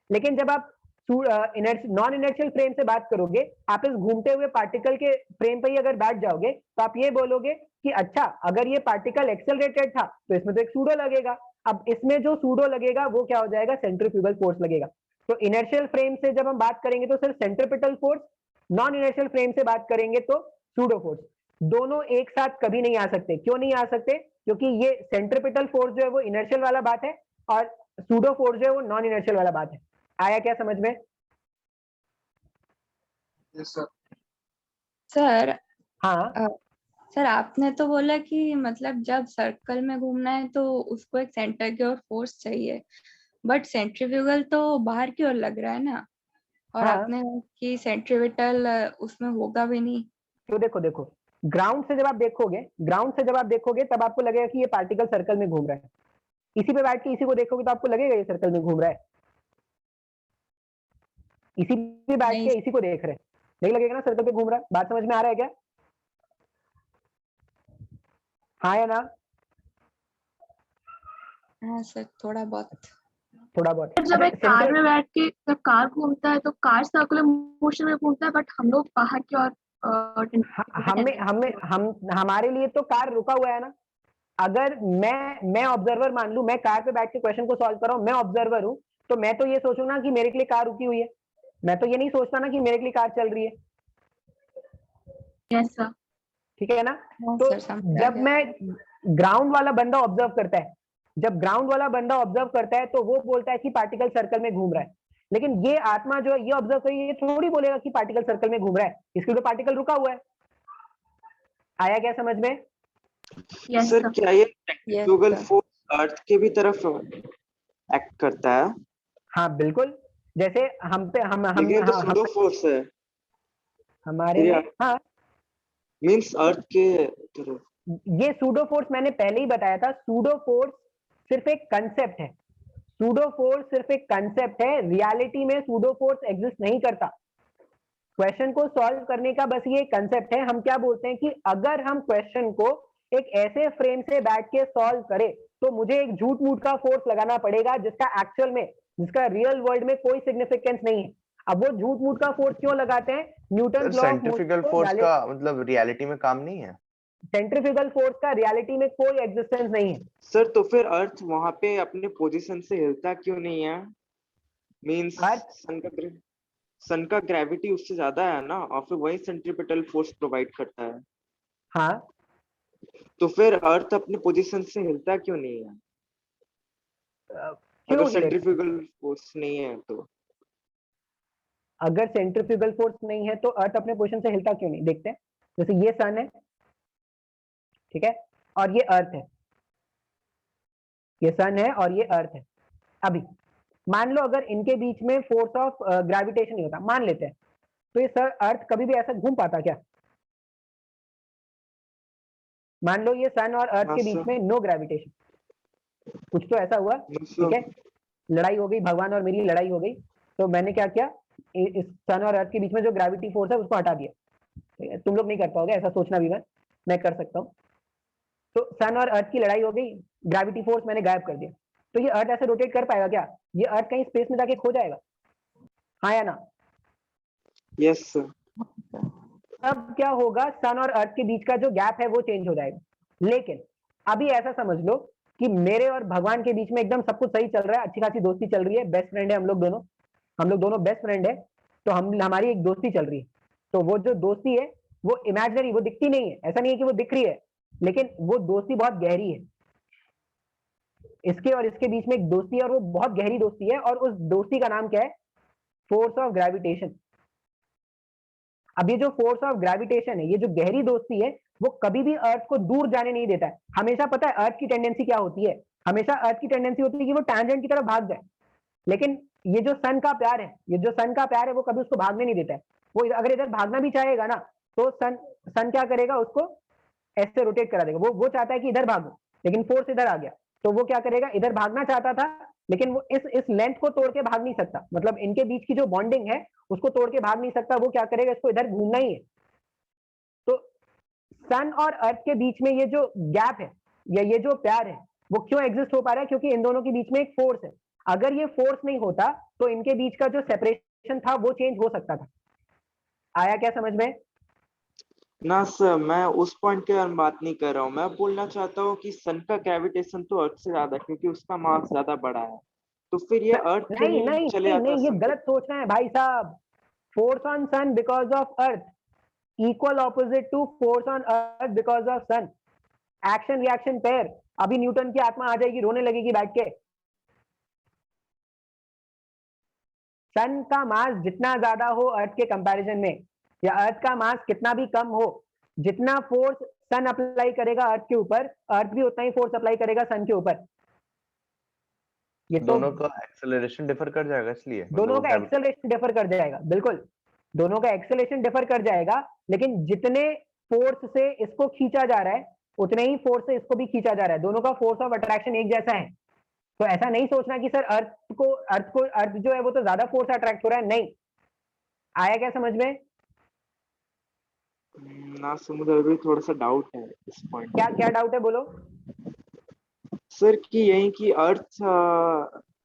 लेकिन जब आप नॉन इनर्शियल फ्रेम से बात करोगे, आप इस घूमते हुए पार्टिकल के फ्रेम पे ही अगर बैठ जाओगे तो आप ये बोलोगे कि अच्छा अगर ये पार्टिकल एक्सेलरेटेड था तो इसमें तो एक सूडो लगेगा। अब इसमें जो सूडो लगेगा वो क्या हो जाएगा, सेंट्रीफ्यूगल फोर्स लगेगा। तो इनर्शियल फ्रेम से जब हम बात करेंगे तो सिर्फ centripetal force, non inertial frame से बात करेंगे तो सूडो फोर्स। दोनों एक साथ कभी नहीं आ सकते। क्यों नहीं आ सकते? क्योंकि ये सेंट्रीपिटल फोर्स जो है वो इनर्शियल वाला बात है और सूडो फोर्स जो है वो नॉन इनर्शियल वाला बात है। आया क्या समझ में? Yes, sir. सर हाँ सर आपने तो बोला कि मतलब जब सर्कल में घूमना है तो उसको एक सेंटर की ओर फोर्स चाहिए, बट सेंट्रीफ्यूगल तो बाहर की ओर लग रहा है ना, और हाँ। आपने कि सेंट्रीपिटल उसमें होगा भी नहीं। तो देखो ग्राउंड से जब आप देखोगे तब आपको लगेगा कि ये पार्टिकल सर्कल में घूम रहा है। इसी पे बैठ के इसी को देखोगे तो आपको लगेगा ये सर्कल में घूम रहा है। इसी पे बैठ नहीं। के इसी को देख रहे हैं, नहीं लगेगा ना सर्कल पे घूम रहा है। बात समझ में आ रहा है क्या? हाँ या ना? हाँ सर, थोड़ा बहुत। जब एक कार Center- में बैठ के जब कार घूमता है तो कार सर्कुलर मोशन में घूमता है, बट हम लोग बाहर की ओर हमारे लिए तो कार रुका हुआ है ना। अगर मैं ऑब्जर्वर मान लूं, मैं कार पे बैठ के क्वेश्चन को सॉल्व कर रहा हूं, मैं ऑब्जर्वर हूं, तो मैं तो ये सोचूंगा ना कि मेरे के लिए कार रुकी हुई है। मैं तो ये नहीं सोचता ना कि मेरे के लिए कार चल रही है। Yes sir. ठीक है ना? हाँ तो सर, समझ आ जब गया। मैं ग्राउंड वाला बंदा ऑब्जर्व करता है, जब ग्राउंड वाला बंदा ऑब्जर्व करता है तो वो बोलता है कि पार्टिकल सर्कल में घूम रहा है। लेकिन ये आत्मा जो है ये ऑब्जर्व करिए, ये थोड़ी बोलेगा कि पार्टिकल सर्कल में घूम रहा है, इसके लिए तो पार्टिकल रुका हुआ है। आया क्या समझ में? Yes sir sir. क्या ये Yes, सेंट्रीफ्यूगल sir. फोर्स अर्थ के भी तरफ एक्ट करता है? हाँ बिल्कुल। जैसे हम पे हम लेकिन तो हाँ, सूडो फोर्स है, हमारे ये में हाँ, मींस अर्थ के तरफ। ये सूडो फोर्स मैंने पहले ही बताया था। सूडो फोर्स सिर्फ एक कंसेप्ट है। सूडो फोर्स सिर्फ एक कंसेप्ट है, रियलिटी में सूडो फोर्स एग्जिस्ट नहीं करता। क्वेश्चन को सॉल्व करने का बस ये कंसेप्ट है। हम क्या बोलते हैं कि अगर हम क्वेश्चन को एक ऐसे फ्रेम से बैठ के सॉल्व करें तो मुझे एक झूठ मूठ का फोर्स लगाना पड़ेगा जिसका एक्चुअल में, जिसका रियल वर्ल्ड में कोई सिग्निफिकेंस नहीं है। अब वो झूठ मूठ का फोर्स क्यों लगाते हैं? Newton law of centrifugal force का मतलब रियलिटी में काम नहीं है। सेंट्रीफ्यूगल फोर्स का रियलिटी में कोई एग्जिस्टेंस नहीं है। सर तो फिर अर्थ वहां पे अपने पोजीशन से हिलता क्यों नहीं है? मींस अर्थ सन का ग्रेविटी उससे ज्यादा है ना, और फिर वही सेंट्रीपिटल फोर्स प्रोवाइड करता है। हाँ, तो फिर अर्थ अपने पोजीशन से हिलता क्यों नहीं है क्यों अगर हिलेगा? सेंट्रीफ्यूगल फोर्स नहीं है तो? अगर सेंट्रीफ्यूगल फोर्स नहीं है तो अर्थ अपने पोजीशन से हिलता क्यों नहीं? देखते हैं। जैसे ये सन है, ठीक है, और ये अर्थ है। ये सन है और ये अर्थ है। अभी मान लो अगर इनके बीच में फोर्स ऑफ ग्रेविटेशन नहीं होता, मान लेते हैं, तो ये सर अर्थ कभी भी ऐसा घूम पाता क्या? मान लो ये सन और अर्थ हाँ के सर। बीच में नो ग्रेविटेशन, कुछ तो ऐसा हुआ, ठीक है, लड़ाई हो गई, भगवान और मेरी लड़ाई हो गई, तो मैंने क्या किया, इस सन और अर्थ के बीच में जो ग्रेविटी फोर्स है उसको हटा दिया। ठीक है, तुम लोग नहीं कर पाओगे ऐसा सोचना भी, मैं कर सकता हूँ। तो सन और अर्थ की लड़ाई हो गई, ग्रेविटी फोर्स मैंने गायब कर दिया, तो ये अर्थ ऐसे रोटेट कर पाएगा क्या? ये अर्थ कहीं स्पेस में जाके खो जाएगा, हाँ या ना? Yes sir. अब क्या होगा, सन और अर्थ के बीच का जो गैप है वो चेंज हो जाएगा। लेकिन अभी ऐसा समझ लो कि मेरे और भगवान के बीच में एकदम सब कुछ सही चल रहा है, अच्छी खासी दोस्ती चल रही है, बेस्ट फ्रेंड है हम लोग दोनों बेस्ट फ्रेंड है। तो हमारी एक दोस्ती चल रही है। तो वो जो दोस्ती है वो इमेजिनरी, वो दिखती नहीं है, ऐसा नहीं है कि वो दिख रही है, लेकिन वो दोस्ती बहुत गहरी है। इसके और इसके बीच में एक दोस्ती है और वो बहुत गहरी दोस्ती है, और उस दोस्ती का नाम क्या है? Force of gravitation. अब ये जो फोर्स ऑफ ग्रेविटेशन है, ये जो गहरी दोस्ती है, वो कभी भी अर्थ को दूर जाने नहीं देता है। हमेशा पता है अर्थ की टेंडेंसी क्या होती है? हमेशा अर्थ की टेंडेंसी होती है कि वो टैंजेंट की तरफ भाग जाए। लेकिन ये जो सन का प्यार है, वो कभी उसको भागने नहीं देता है। वो अगर इधर भागना भी चाहेगा ना, तो सन क्या करेगा, उसको ऐसे रोटेट करा देगा। वो चाहता है कि इधर भागो, लेकिन फोर्स इधर आ गया, तो वो क्या करेगा, इधर भागना चाहता था लेकिन वो इस लेंथ को तोड़ के भाग नहीं सकता, मतलब इनके बीच की जो बॉन्डिंग है उसको तोड़ के भाग नहीं सकता। वो क्या करेगा, इसको इधर घूमना ही है। तो सन और अर्थ के बीच में ये जो गैप है या ये जो प्यार है, वो क्यों एग्जिस्ट हो पा रहा है? क्योंकि इन दोनों के बीच में एक फोर्स है। अगर ये फोर्स नहीं होता तो इनके बीच का जो सेपरेशन एक्सेलरेशन था वो चेंज हो सकता था। आया क्या समझ में? ना सर, मैं उस पॉइंट के बारे में बात नहीं कर रहा हूँ। मैं बोलना चाहता हूँ कि सन का ग्रेविटेशन तो अर्थ से ज्यादा है, क्योंकि उसका मास ज्यादा बड़ा है। तो फिर ये अर्थ क्यों नहीं नहीं नहीं चले नहीं जाता नहीं, ये सन पे? गलत सोच रहे हैं भाई साहब। Force on sun because of earth equal opposite to force on earth because of sun. Action reaction pair. अभी न्यूटन की आत्मा आ जाएगी, रोने लगेगी बैठ के। सन का मास जितना ज्यादा हो अर्थ के कंपैरिजन में, या अर्थ का मास कितना भी कम हो, जितना फोर्स सन अप्लाई करेगा अर्थ के ऊपर, अर्थ भी उतना ही फोर्स अप्लाई करेगा सन के ऊपर। ये तो दोनों का एक्सेलरेशन डिफर कर जाएगा इसलिए, दोनों का एक्सेलरेशन डिफर कर जाएगा, बिल्कुल दोनों का एक्सेलरेशन डिफर कर जाएगा, लेकिन जितने फोर्स से इसको खींचा जा रहा है उतने ही फोर्स से इसको भी खींचा जा रहा है। दोनों का फोर्स ऑफ अट्रैक्शन एक जैसा है। तो ऐसा नहीं सोचना कि सर अर्थ जो है वो तो ज्यादा फोर्स अट्रैक्ट हो रहा है, नहीं। आया क्या समझ में? ना सर, मुझे अभी थोड़ा सा डाउट है इस पॉइंट क्या पे। क्या डाउट है, बोलो। सर कि यही कि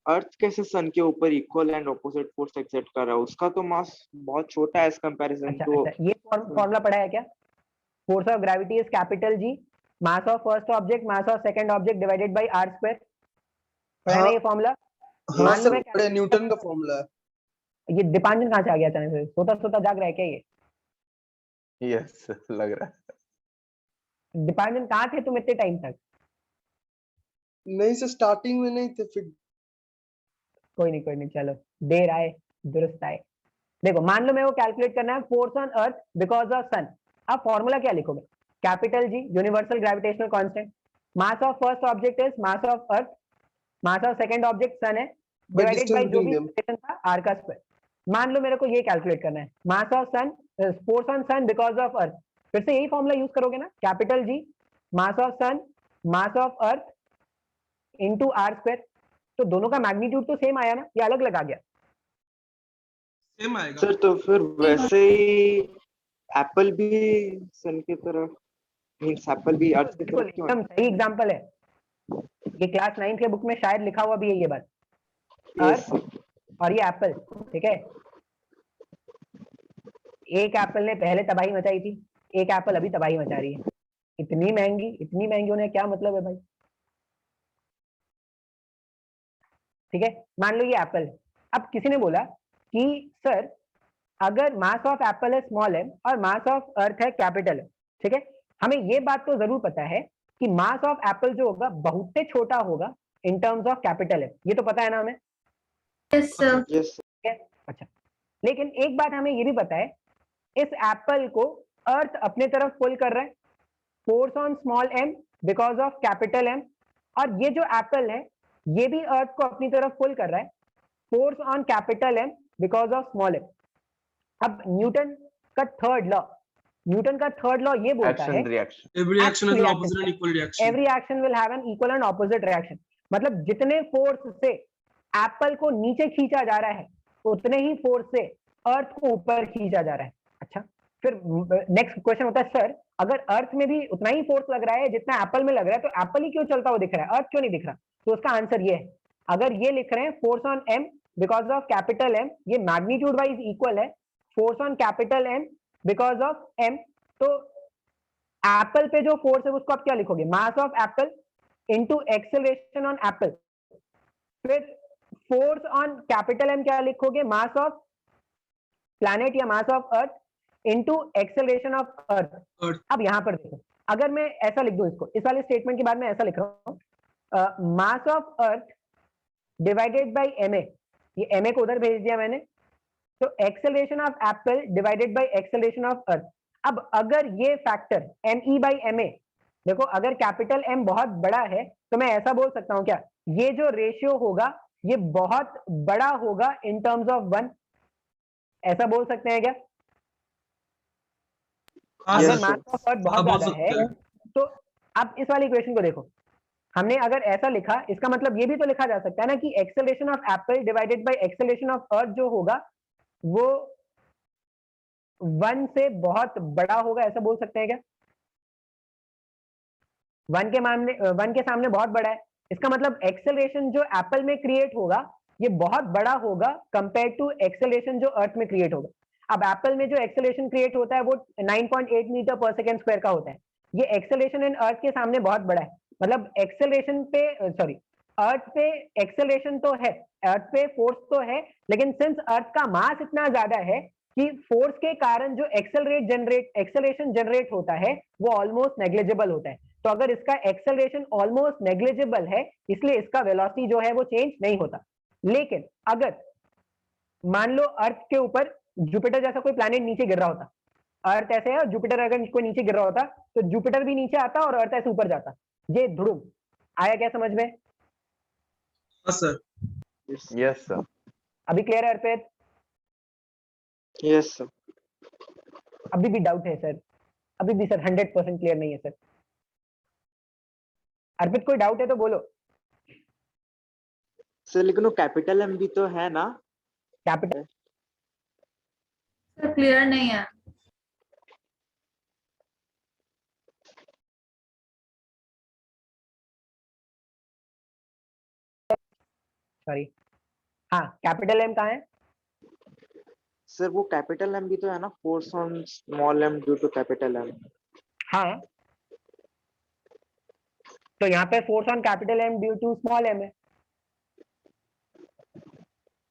अर्थ कैसे सन के ऊपर equal and opposite force exert कर रहा है? उसका तो मास बहुत छोटा है एज कंपैरिजन अच्छा तो। अच्छा, ये फॉर्मूला पढ़ा है क्या? Force of gravity is capital G, mass of first object mass of second object divided by r square. पढ़ा है ना ये फॉर्मूला? हाँ मान लो सर, मैं बड़े न्यूटन का फॉर्मूला है। ये दीपांजन कहाँ से आ गया अचानक से? सोता सोता जाग रहा है क्या ये? यस लग रहा है। दीपांजन कहाँ थे तुम इतने टाइम तक? नहीं सर, स्टार्टिंग में नहीं थे, फिर कोई नहीं, चलो देर आए दुरुस्त आए। देखो मान लो मेरे को कैलकुलेट करना है force on earth because of sun. अब फॉर्मूला क्या लिखोगे? Capital G universal gravitational constant, mass of first object is mass of earth, mass of second object sun है, डिवाइडेड बाय जो भी रिलेशन था आर का स्क्वायर। मान लो मेरे को ये कैलकुलेट करना है mass of sun, force on sun because of earth. फिर से यही फॉर्मूला यूज करोगे ना, capital G mass of sun mass of earth into r square. तो दोनों का मैग्नीट्यूड तो सेम आया ना, ये अलग लगा गया? सेम आएगा सर तो फिर वैसे ही एप्पल भी सन की तरफ, मींस एप्पल भी अर्थ की बिल्कुल तरफ क्यों एकदम सही एग्जांपल है। ये क्लास 9 के बुक में शायद लिखा हुआ भी है ये बात। है? अर्थ और ये एप्पल, ठीक है। एक एप्पल ने पहले तबाही मचाई थी, एक एप्पल अभी तबाही मचा रही है। इतनी महंगी होने का क्या मतलब है भाई? ठीक है, मान लो ये एप्पल है। अब किसी ने बोला कि सर अगर मास ऑफ एप्पल है स्मॉल m और मास ऑफ अर्थ है कैपिटल है, ठीक है, हमें ये बात तो जरूर पता है कि मास ऑफ एप्पल जो होगा बहुत ही छोटा होगा इन टर्म्स ऑफ कैपिटल है, ये तो पता है ना हमें? Yes sir. यस ठीक है, अच्छा। लेकिन एक बात हमें ये भी पता है, इस एप्पल को अर्थ अपने तरफ पुल कर रहा है, force on small m because of capital M, और ये जो एप्पल है ये भी अर्थ को अपनी तरफ पुल कर रहा है, force on capital M because of small m। अब न्यूटन का थर्ड लॉ ये बोलता है action reaction, every action has an opposite and equal reaction. Every action will have an equal and opposite reaction. मतलब जितने फोर्स से Apple को नीचे खींचा जा रहा है उतने ही फोर्स से अर्थ को ऊपर खींचा जा रहा है। अच्छा, फिर नेक्स्ट क्वेश्चन होता है सर अगर अर्थ में भी उतना ही फोर्स लग रहा है जितना एप्पल में लग रहा है तो एप्पल ही क्यों चलता हुआ दिख रहा है, अर्थ क्यों नहीं दिख रहा? तो उसका आंसर ये है, अगर ये लिख रहे हैं force on m because of capital M, ये मैग्नीट्यूड वाइज इक्वल है force on capital M because of m, तो एप्पल पे जो फोर्स है उसको आप क्या लिखोगे? Mass of Apple into acceleration on Apple. फिर फोर्स ऑन कैपिटल M क्या लिखोगे? मास ऑफ प्लैनेट या मास of earth into acceleration of earth. अब यहां पर देखो, अगर मैं ऐसा लिख दूं इसको, इस वाले स्टेटमेंट के बाद मैं ऐसा लिख रहा हूं, मास of earth divided by ma, ये ma को उधर भेज दिया मैंने, तो acceleration of Apple divided by acceleration of earth. अब अगर ये फैक्टर me बाई ma, देखो अगर कैपिटल M बहुत बड़ा है तो मैं ऐसा बोल सकता हूं क्या, ये जो रेशियो होगा ये बहुत बड़ा होगा इन टर्म्स ऑफ 1, ऐसा बोल सकते हैं क्या? अगर मास ऑफ अर्थ बहुत ज्यादा है तो अब इस वाली इक्वेशन को देखो, हमने अगर ऐसा लिखा इसका मतलब ये भी तो लिखा जा सकता है ना कि acceleration of Apple divided by acceleration of earth जो होगा वो 1 से बहुत बड़ा होगा, ऐसा बोल सकते हैं क्या? 1 के सामने बहुत बड़ा है, इसका मतलब एक्सेलरेशन जो एप्पल में क्रिएट होगा ये बहुत बड़ा होगा कंपेयर टू एक्सेलरेशन जो अर्थ में क्रिएट होगा। अब एप्पल में जो एक्सेलरेशन क्रिएट होता है वो 9.8 मीटर पर सेकेंड स्क्वायर का होता है। ये एक्सेलरेशन इन अर्थ के सामने बहुत बड़ा है। मतलब एक्सेलरेशन पे सॉरी अर्थ पे एक्सेलरेशन तो है, अर्थ पे फोर्स तो है, लेकिन सिंस अर्थ का मास इतना ज्यादा है कि फोर्स के कारण जो एक्सेलरेशन जनरेट होता है वो ऑलमोस्ट नेग्लिजिबल होता है। तो अगर इसका एक्सेलरेशन ऑलमोस्ट नेग्लिजिबल है इसलिए इसका वेलोसिटी जो है वो चेंज नहीं होता। लेकिन अगर मान लो अर्थ के ऊपर जुपिटर जैसा कोई प्लैनेट नीचे गिर रहा होता, अर्थ ऐसे है और जुपिटर अगर कोई नीचे गिर रहा होता तो जुपिटर भी नीचे आता और अर्थ ऐसे ऊपर जाता। ये धुड़ुम आया क्या समझ में? हाँ सर। Yes sir. अभी क्लियर है अर्पित? Yes sir. अभी भी डाउट है सर? अभी भी सर 100% क्लियर नहीं है सर। अर्पित कोई डाउट है तो बोलो। सर लेकिन वो कैपिटल एम भी तो है ना? कैपिटल सर क्लियर नहीं है। सॉरी, हाँ कैपिटल एम कहाँ है? सर वो कैपिटल एम भी तो है ना, force on small m due to capital M. हाँ तो यहाँ पे force on capital M due to small m है।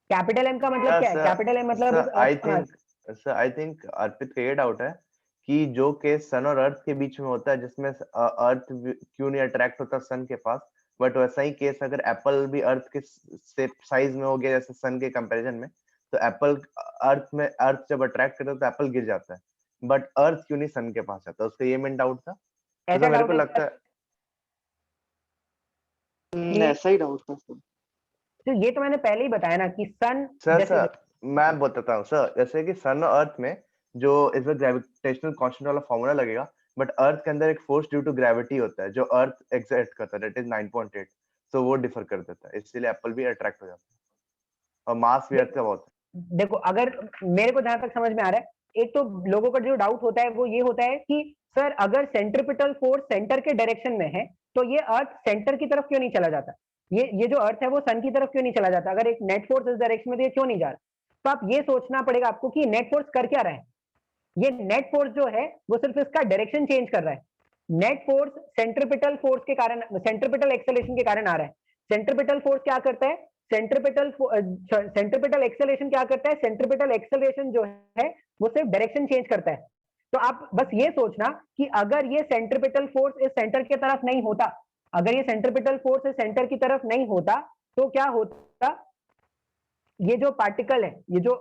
कैपिटल एम का मतलब क्या है? कैपिटल एम मतलब आई थिंक अर्पित का ये डाउट है कि जो केस सन और अर्थ के बीच में होता है जिसमें अर्थ क्यों नहीं अट्रैक्ट होता सन के पास, बट वैसा ही केस अगर एप्पल भी अर्थ के साइज में हो गया जैसे सन के कंपैरिजन में, तो एप्पल अर्थ जब अट्रैक्ट करता है तो एप्पल गिर जाता है, बट अर्थ क्यों नहीं सन के पास आता है? उसका ये मेन डाउट था। ऐसा मेरे डाउट को है लगता है ऐसा ही डाउट था सर। तो ये तो मैंने पहले ही बताया ना कि सन सर मैं बताता हूँ सर, जैसे कि सन और अर्थ में जो इसमें ग्रेविटेशनल कांस्टेंट वाला फॉर्मूला लगेगा, बट अर्थ के अंदर एक फोर्स ड्यू टू ग्रेविटी होता है जो अर्थ एक्सर्ट करता है, दैट इज 9.8, तो वो डिफर कर देता है, इसलिए एप्पल भी अट्रैक्ट हो जाता है और मास भी अर्थ का बहुत है। देखो अगर मेरे को जहां तक समझ में आ रहा है, एक तो लोगों का जो डाउट होता है वो ये होता है कि सर अगर सेंट्रिपिटल फोर्स सेंटर के डायरेक्शन में है तो ये अर्थ सेंटर की तरफ क्यों नहीं चला जाता? ये जो अर्थ है वो सन की तरफ क्यों नहीं चला जाता? अगर एक नेट फोर्स इस डायरेक्शन में तो ये क्यों नहीं जा रहा? तो आप ये सोचना पड़ेगा आपको कि नेट फोर्स कर क्या रहा है। ये नेट फोर्स जो है वो सिर्फ इसका डायरेक्शन चेंज कर रहा है। नेट फोर्स सेंट्रिपिटल फोर्स के कारण, सेंट्रिपिटल एक्सेलरेशन के कारण आ रहा है। सेंट्रिपिटल फोर्स क्या करता है? सेंट्रिपिटल एक्सेलरेशन क्या करता है? सेंट्रिपिटल एक्सेलरेशन जो है वो सिर्फ डायरेक्शन चेंज करता है। तो आप बस ये सोचना कि अगर ये सेंट्रिपिटल फोर्स इस सेंटर की तरफ नहीं होता, अगर ये सेंट्रिपिटल फोर्स इस सेंटर की तरफ नहीं होता तो क्या होता? ये जो पार्टिकल है, ये जो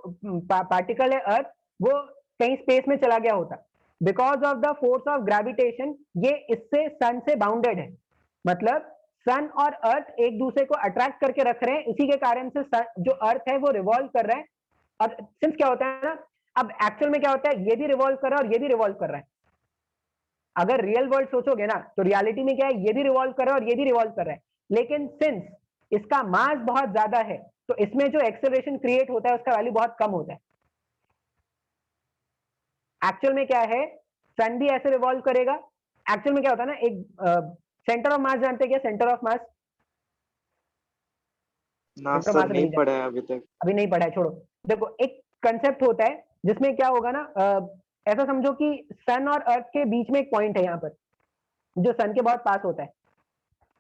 पार्टिकल है अर्थ, वो कहीं स्पेस में चला गया होता। Because of the force of gravitation ये इससे सन से बाउंडेड है। मतलब सन और अर्थ एक दूसरे को अट्रैक्ट करके रख रहे हैं, इसी के कारण से जो अर्थ है वो रिवॉल्व कर रहा है। और सिंस क्या होता है ना, अब एक्चुअल में क्या होता है, ये भी रिवॉल्व कर रहा है और ये भी रिवॉल्व कर रहा है। अगर रियल वर्ल्ड सोचोगे ना तो रियलिटी में क्या है, ये भी रिवॉल्व कर रहा है और ये भी रिवॉल्व कर रहा है। लेकिन सिंस इसका मास बहुत ज्यादा है तो इसमें जो एक्सेलरेशन क्रिएट होता है उसका वैल्यू बहुत कम होता है। एक्चुअल में क्या है, सन भी ऐसे रिवॉल्व करेगा। एक्चुअल में क्या होता है ना, एक सेंटर ऑफ मास जानते हैं क्या? सेंटर ऑफ मास ना सर नहीं पढ़ा है अभी तक। अभी नहीं पढ़ा है, छोड़ो। देखो एक कंसेप्ट होता है जिसमें क्या होगा ना, ऐसा समझो कि सन और अर्थ के बीच में एक पॉइंट है यहाँ पर जो सन के बहुत पास होता है।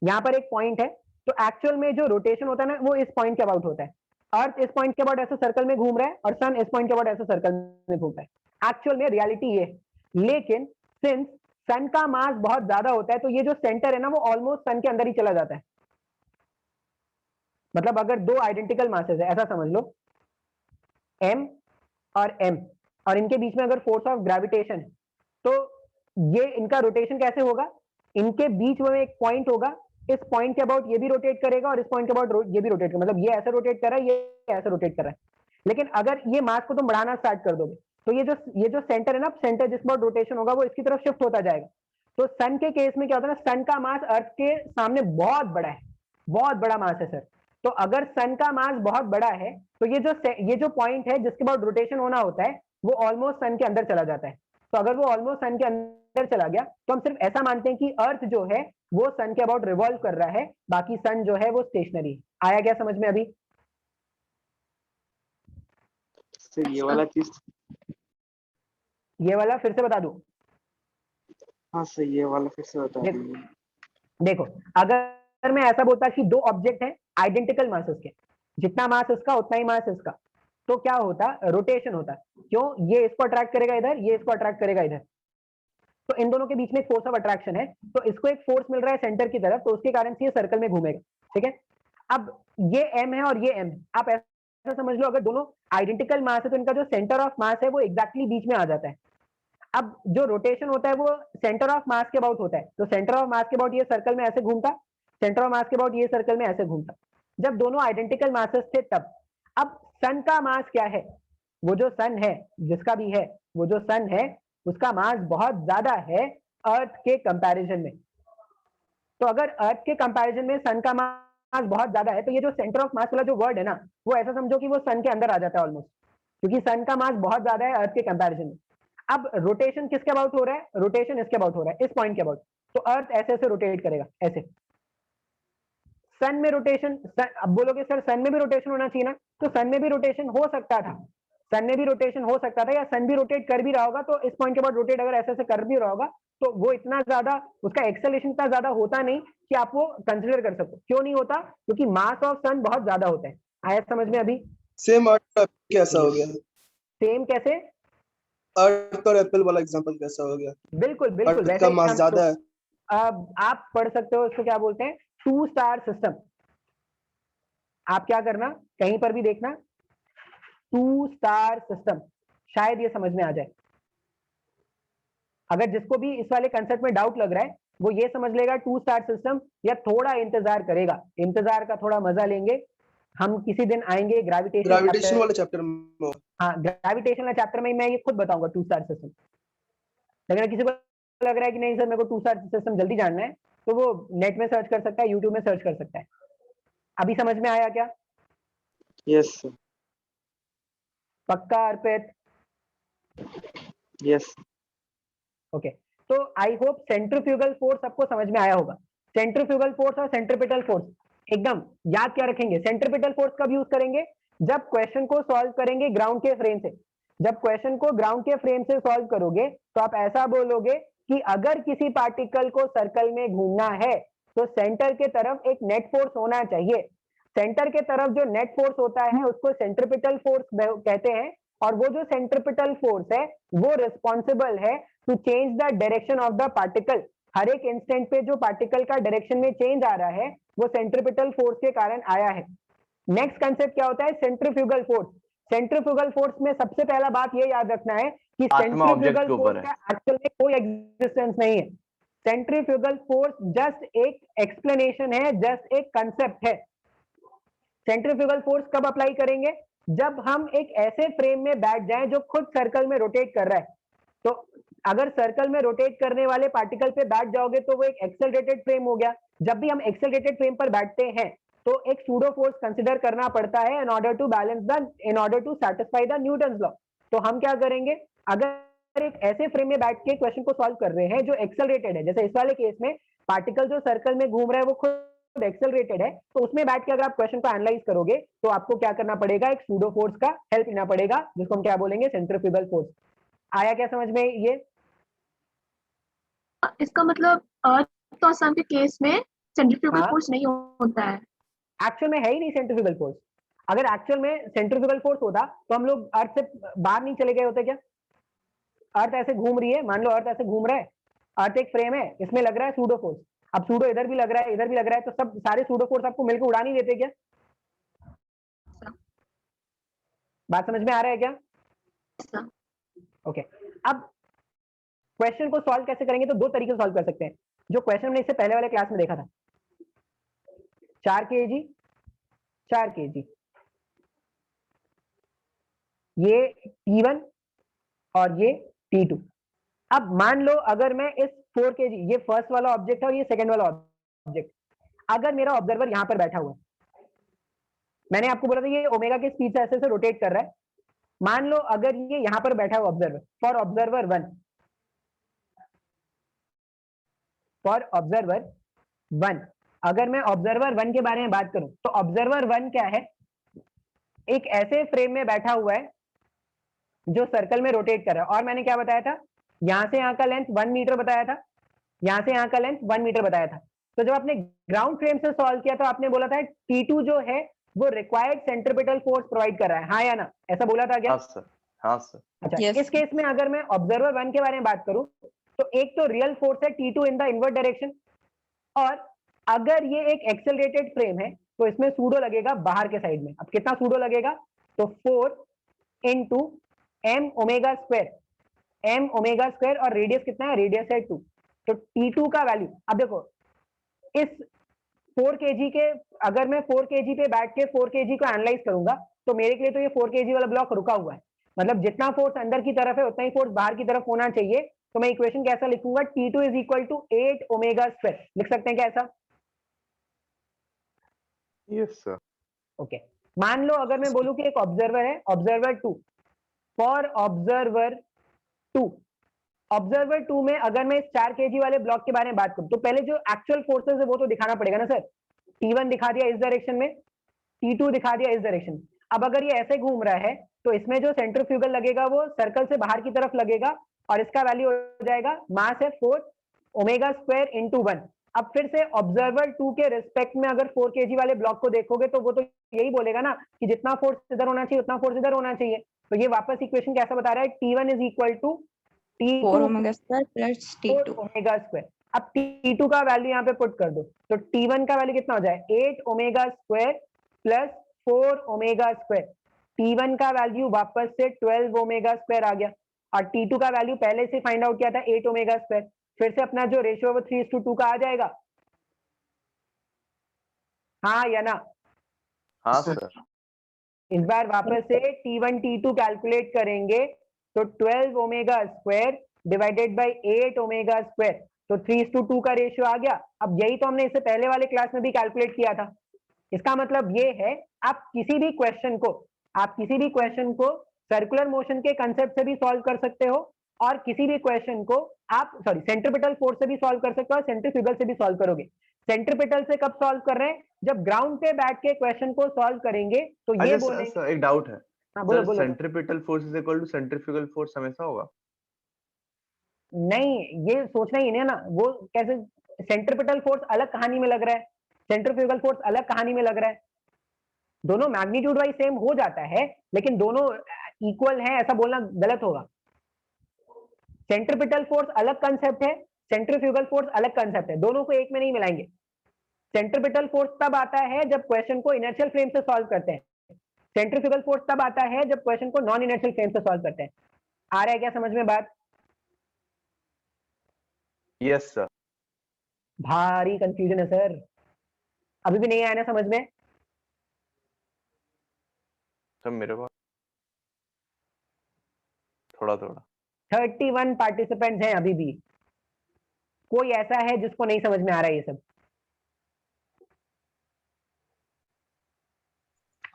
यहाँ पर एक पॉइंट है, तो एक्चुअल में जो रोटेशन होता है ना वो इस पॉइंट के अबाउट होता है। अर्थ इस पॉइंट के अबाउट ऐसे सर्कल में घूम रहा है और सन इस पॉइंट के अबाउट ऐसे सर्कल में घूम रहा है। एक्चुअल में रियलिटी ये है। लेकिन सिंस सन का मास बहुत ज्यादा होता है तो ये जो सेंटर है ना वो ऑलमोस्ट सन के अंदर ही चला जाता है। मतलब अगर दो आइडेंटिकल मासेस है, ऐसा समझ लो m और m, और इनके बीच में अगर फोर्स ऑफ ग्रेविटेशन है तो ये इनका रोटेशन कैसे होगा? इनके बीच में एक पॉइंट होगा, इस पॉइंट के अबाउट ये भी रोटेट करेगा और इस पॉइंट के अबाउट ये भी रोटेट करेगा। मतलब ये ऐसे रोटेट कर रहा है, ये ऐसे रोटेट कर रहा है। लेकिन अगर ये मास को तुम बढ़ाना स्टार्ट कर दोगे तो ये जो सेंटर है ना, सेंटर जिस पर रोटेशन होगा वो इसकी तरफ शिफ्ट होता जाएगा। तो सन के केस में क्या होता है ना, सन का मास अर्थ के सामने बहुत बड़ा है, बहुत बड़ा मास है सर। तो अगर सन का मास बहुत बड़ा है तो ये जो पॉइंट है जिसके बाद रोटेशन होना होता है वो ऑलमोस्ट सन के अंदर चला जाता है। तो अगर वो ऑलमोस्ट सन के अंदर चला गया तो हम सिर्फ ऐसा मानते हैं कि अर्थ जो है वो सन के अबाउट रिवॉल्व कर रहा है, बाकी सन जो है वो स्टेशनरी है। आया क्या समझ में अभी? सर ये वाला चीज, ये वाला फिर से बता दूं? हाँ सर ये वाला फिर से बता देख- दीजिए। देखो, अगर मैं ऐसा बोलता कि दो ऑब्जेक्ट हैं आइडेंटिकल मासेस के, जितना मास इसका उतना ही मास इसका, तो क्या होता? रोटेशन होता। क्यों? ये इसको अट्रैक्ट करेगा इधर, ये इसको अट्रैक्ट करेगा इधर, तो इन दोनों के बीच में एक फोर्स ऑफ अट्रैक्शन है, तो इसको एक फोर्स मिल रहा है सेंटर की तरफ, तो उसके कारण से ये सर्कल में घूमेगा। ठीक है, अब ये m है और ये m है, आप ऐसा समझ लो अगर दोनों आइडेंटिकल मास है तो इनका जो सेंटर ऑफ मास है वो एग्जैक्टली बीच में आ जाता है। अब जो रोटेशन होता है वो सेंटर ऑफ मास के अबाउट होता है, तो सेंटर ऑफ मास के अबाउट ये सर्कल में ऐसे घूमता, सेंटर ऑफ मास के अबाउट ये सर्कल में ऐसे घूमता, जब दोनों आइडेंटिकल मासेस थे तब। अब सन का मास क्या है? वो जो सन है, जिसका भी है, वो जो सन है उसका मास बहुत ज्यादा है अर्थ के कंपैरिजन में। तो अगर अर्थ के कंपैरिजन में सन का मास बहुत ज्यादा है, तो ये जो सेंटर ऑफ मास वाला जो वर्ड है ना, वो ऐसा समझो कि वो सन के अंदर आ जाता है ऑलमोस्ट, क्योंकि सन का मास बहुत ज्यादा है अर्थ के कंपैरिजन में। अब रोटेशन किसके अबाउट हो रहा है? रोटेशन इसके अबाउट हो रहा है, इस पॉइंट के अबाउट, तो अर्थ ऐसे ऐसे रोटेट करेगा, ऐसे। सन में रोटेशन, अब बोलोगे सर सन में भी रोटेशन होना चाहिए ना, तो सन में भी रोटेशन हो सकता था, सन में भी रोटेशन हो सकता था, या सन भी रोटेट कर भी रहा होगा, तो इस पॉइंट के बाद रोटेट अगर ऐसे ऐसे कर भी रहा होगा, तो वो इतना ज्यादा, उसका एक्सेलरेशन इतना ज्यादा होता नहीं कि आप वो कंसिडर कर सको। क्यों नहीं होता? क्योंकि मास ऑफ सन बहुत ज्यादा होता है। आया समझ में अभी? सेम अर्थ कैसा हो गया? सेम कैसे? अर्थ और एप्पल वाला एग्जांपल कैसा हो गया? बिल्कुल बिल्कुल अर्थ वैसे का ही मास ज्यादा है। अब आप पढ़ सकते हो इसको, क्या बोलते हैं, 2 स्टार सिस्टम। आप क्या करना, कहीं पर भी देखना 2 स्टार सिस्टम, शायद ये समझ में आ जाए। अगर जिसको भी इस वाले कंसेप्ट में डाउट लग रहा है वो ये समझ लेगा 2 स्टार सिस्टम, या थोड़ा इंतजार करेगा, इंतजार का थोड़ा मजा लेंगे। हम किसी दिन आएंगे ग्रेविटेशन वाले चैप्टर में। हाँ, ग्रेविटेशन वाले चैप्टर में मैं ये खुद बताऊंगा 2 स्टार सिस्टम। लेकिन किसी को लग रहा है कि नहीं सर मेरे को 2 स्टार सिस्टम जल्दी जानना है, तो वो नेट में सर्च कर सकता है, यूट्यूब में सर्च कर सकता है। अभी समझ में आया क्या? Yes sir. पक्का अर्पित? यस। ओके, तो आई होप सेंट्रीफ्यूगल फोर्स सबको समझ में आया होगा। सेंट्रीफ्यूगल फोर्स और सेंट्रीपिटल फोर्स एकदम याद क्या रखेंगे। सेंट्रीपिटल फोर्स कब यूज करेंगे? जब क्वेश्चन को सॉल्व करेंगे ग्राउंड के फ्रेम से। जब क्वेश्चन को ग्राउंड के फ्रेम से सॉल्व करोगे तो आप ऐसा बोलोगे कि अगर किसी पार्टिकल को सर्कल में घूमना है तो सेंटर के तरफ एक नेट फोर्स होना चाहिए। सेंटर के तरफ जो नेट फोर्स होता है उसको सेंट्रीपिटल फोर्स कहते हैं, और वो जो सेंट्रीपिटल फोर्स है वो रिस्पॉन्सिबल है to change the direction of the particle. हर एक इंस्टेंट पे जो पार्टिकल का डायरेक्शन में चेंज आ रहा है वो सेंट्रीपिटल फोर्स के कारण आया है। नेक्स्ट कंसेप्ट क्या होता है? Centrifugal force. सेंट्रीफ्यूगल फोर्स में सबसे पहला बात ये याद रखना है कि आत्मा ऑब्जेक्ट सेंट्रीफ्यूगल के ऊपर फोर्स है। का एक्चुअल में कोई एग्जिस्टेंस नहीं है। सेंट्रीफ्यूगल फोर्स जस्ट एक एक्सप्लेनेशन है, जस्ट एक कंसेप्ट है। सेंट्रीफ्यूगल फोर्स कब अप्लाई करेंगे? जब हम एक ऐसे फ्रेम में बैठ जाएं जो खुद सर्कल में रोटेट कर रहा है। तो अगर सर्कल में रोटेट करने वाले पार्टिकल पे बैठ जाओगे तो वो एक एक्सेलरेटेड फ्रेम हो गया। जब भी हम एक्सेलरेटेड फ्रेम पर बैठते हैं तो एक सूडो फोर्स कंसीडर करना पड़ता है in order to satisfy the Newton's law. तो हम क्या करेंगे, अगर एक ऐसे फ्रेम में बैठ के क्वेश्चन को सॉल्व कर रहे हैं जो एक्सेलरेटेड है, जैसे इस वाले केस में पार्टिकल जो सर्कल में घूम रहा है वो खुद एक्सेलरेटेड है, तो उसमें बैठ के अगर आप क्वेश्चन को एनालाइज करोगे तो आपको क्या करना पड़ेगा, एक सूडो फोर्स का हेल्प लेना पड़ेगा, जिसको हम क्या बोलेंगे, सेंट्रीफ्यूगल फोर्स। आया क्या समझ में ये? इसका मतलब अर्थ और सन के केस में सेंट्रीफ्यूगल हाँ। फोर्स नहीं होता है। एक्चुअल में है ही नहीं सेंट्रीफ्यूगल फोर्स। अगर एक्चुअल में सेंट्रीफ्यूगल फोर्स होता तो हम लोग अर्थ से बाहर नहीं चले गए होते क्या? अर्थ ऐसे घूम रही है, मान लो अर्थ ऐसे घूम रहा है, अर्थ एक फ्रेम है, इसमें लग रहा है सूडो फोर्स। अब सूडो इधर भी लग रहा है, इधर भी लग रहा है, तो सब सारे सूडो फोर्स आपको मिलकर उड़ा नहीं देते क्या? बात समझ में आ रहा है क्या? ओके, अब क्वेश्चन को सॉल्व कैसे करेंगे? तो दो तरीके से सॉल्व कर सकते हैं, जो क्वेश्चन हमने इससे पहले वाले क्लास में देखा था। 4 kg 4 kg, ये T1 और ये T2। अब मान लो अगर मैं इस 4 kg, ये फर्स्ट वाला ऑब्जेक्ट है और ये सेकंड वाला ऑब्जेक्ट, अगर मेरा ऑब्जर्वर यहां पर बैठा हुआ है, मैंने आपको बोला था ये ओमेगा के स्पीड से ऐसे ऐसे रोटेट कर रहा है। मान लो अगर ये यहां पर बैठा हुआ ऑब्जर्वर, फॉर ऑब्जर्वर 1, अगर मैं ऑब्जर्वर 1 के बारे में बात करूं तो ऑब्जर्वर 1 क्या है, एक ऐसे फ्रेम में बैठा हुआ है जो सर्कल में रोटेट कर रहा है। और मैंने क्या बताया था, यहां से यहाँ का लेंथ 1 मीटर बताया था, यहां से यहाँ का लेंथ 1 मीटर बताया था। तो जब आपने ग्राउंड फ्रेम से सॉल्व किया तो आपने बोला था T2 जो है वो रिक्वायर्ड सेंट्रिपिटल फोर्स प्रोवाइड कर रहा है, हाँ या ना, ऐसा बोला था क्या? हाँ सर, हाँ सर। अच्छा, Yes. इस केस में अगर मैं ऑब्जर्वर 1 के बारे में बात करूं तो एक तो रियल फोर्स है T2 in the invert direction, और अगर ये एक एक्सेलरेटेड फ्रेम है तो इसमें सूडो लगेगा बाहर के साइड में। अब कितना सूडो लगेगा, तो 4 इंटू एम ओमेगा स्क्वायर, और रेडियस कितना है, रेडियस है 2। तो T2 का वैल्यू, अब देखो इस 4 kg के, अगर मैं 4 kg पे बैठ के 4 kg को एनालाइज करूंगा तो मेरे के लिए तो ये 4 kg वाला ब्लॉक रुका हुआ है, मतलब जितना फोर्स अंदर की तरफ है उतना ही फोर्स बाहर की तरफ होना चाहिए। तो मैं इक्वेशन कैसा लिखूंगा, T2 is equal to 8 omega square, लिख सकते हैं क्या ऐसा? Yes sir. ओके, मान लो अगर मैं बोलूं कि एक ऑब्जर्वर है, ऑब्जर्वर 2, फॉर ऑब्जर्वर 2 में अगर मैं इस 4 kg वाले ब्लॉक के बारे में बात करूं तो पहले जो एक्चुअल फोर्सेस है वो तो दिखाना पड़ेगा ना सर। T1 दिखा दिया इस डायरेक्शन में, T2 दिखा दिया इस डायरेक्शन में। अब अगर ये ऐसे घूम रहा है तो इसमें जो सेंट्रीफ्यूगल लगेगा वो सर्कल से बाहर की तरफ लगेगा, और इसका वैल्यू हो जाएगा, मास है 4 ओमेगा स्क्वायर इंटू 1। अब फिर से ऑब्जर्वर 2 के रिस्पेक्ट में अगर 4 kg वाले ब्लॉक को देखोगे तो वो तो यही बोलेगा ना कि जितना फोर्स इधर होना चाहिए उतना फोर्स इधर होना चाहिए। तो ये वापस इक्वेशन कैसा बता रहा है, T1 is equal to 4 omega square plus T2। Omega square. अब T2 का वैल्यू यहाँ पे पुट कर दो तो T1 का वैल्यू कितना हो जाए, 8 omega square plus 4 omega square. T1 का वैल्यू वापस से 12 ओमेगा स्क्वायर आ गया, और T2 का वैल्यू पहले से फाइंड आउट किया था 8 ओमेगा स्क्वायर। फिर से अपना जो रेशियो है वो 3:2 का आ जाएगा, हाँ या ना? हाँ सर। इस बार वापस से T1 T2 कैलकुलेट करेंगे तो 12 omega square divided bye 8 omega square, तो 3:2 का रेशियो आ गया। अब यही तो हमने इससे पहले वाले क्लास में भी कैलकुलेट किया था। इसका मतलब ये है आप किसी भी क्वेश्चन को सर्कुलर मोशन के कंसेप्ट से भी सॉल्व कर सकते हो, और किसी भी क्वेश्चन को आप सेंट्रीपिटल फोर्स से भी सॉल्व कर सकते हो, और सेंट्रीफ्यूगल से भी सॉल्व करोगे। सेंट्रीपिटल से कब सॉल्व कर रहे हैं, जब ग्राउंड पे बैठ के क्वेश्चन को सॉल्व करेंगे तो ये अच्छा बोलेंगे। सर, एक डाउट है। हाँ बोलो सर, बोलो। Centripetal force is equal to centrifugal force हमेशा होगा? नहीं, ये सोचना ही नहीं है ना, वो कैसे, सेंट्रीपिटल फोर्स अलग कहानी में लग रहा है, सेंट्रीफ्यूगल फोर्स अलग कहानी में लग रहा है। दोनों मैग्नीट्यूड वाइज सेम हो जाता है लेकिन दोनों इक्वल है ऐसा बोलना गलत होगा। सेंट्रीपिटल फोर्स अलग कंसेप्ट है, सेंट्रीफ्यूगल फोर्स अलग कंसेप्ट है, दोनों को एक में नहीं मिलाएंगे। सेंट्रीपिटल फोर्स तब आता है जब क्वेश्चन को इनर्शियल फ्रेम से सॉल्व करते हैं, सेंट्रीफ्यूगल फोर्स तब आता है जब क्वेश्चन को नॉन इनर्शियल फ्रेम से सॉल्व करते हैं। आ रहा है क्या समझ में बात? Yes sir. भारी कंफ्यूजन है सर, अभी भी नहीं आया ना समझ में? सर मेरे को थोड़ा थोड़ा। 31 पार्टिसिपेंट्स हैं अभी भी, कोई ऐसा है जिसको नहीं समझ में आ रहा है ये सब?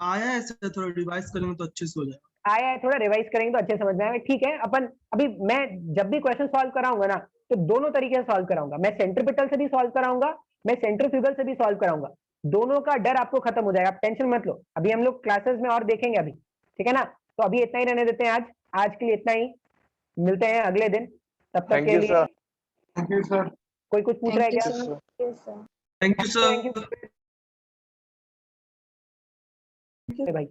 आया है सर, थोड़ा रिवाइज करेंगे तो अच्छे से हो जाएगा। आया है, थोड़ा रिवाइज करेंगे तो अच्छे समझ में आएगा। ठीक है, अपन अभी मैं जब भी क्वेश्चन सॉल्व कराऊंगा ना तो दोनों तरीके से सॉल्व कराऊंगा, मैं सेंट्रीपिटल से भी सॉल्व कराऊंगा, मैं सेंट्रीफ्यूगल से भी सॉल्व कराऊंगा। दोनों का डर आपको खत्म हो जाएगा, आप टेंशन मत लो। अभी हम लोग क्लासेस में और देखेंगे अभी, ठीक है ना? तो अभी इतना ही रहने देते हैं, आज के लिए इतना ही, मिलते हैं अगले दिन, तब तक थैंक के यू लिए। सर। Thank you sir. कोई कुछ पूछ रहा है क्या? Thank you thank you sir. भाई।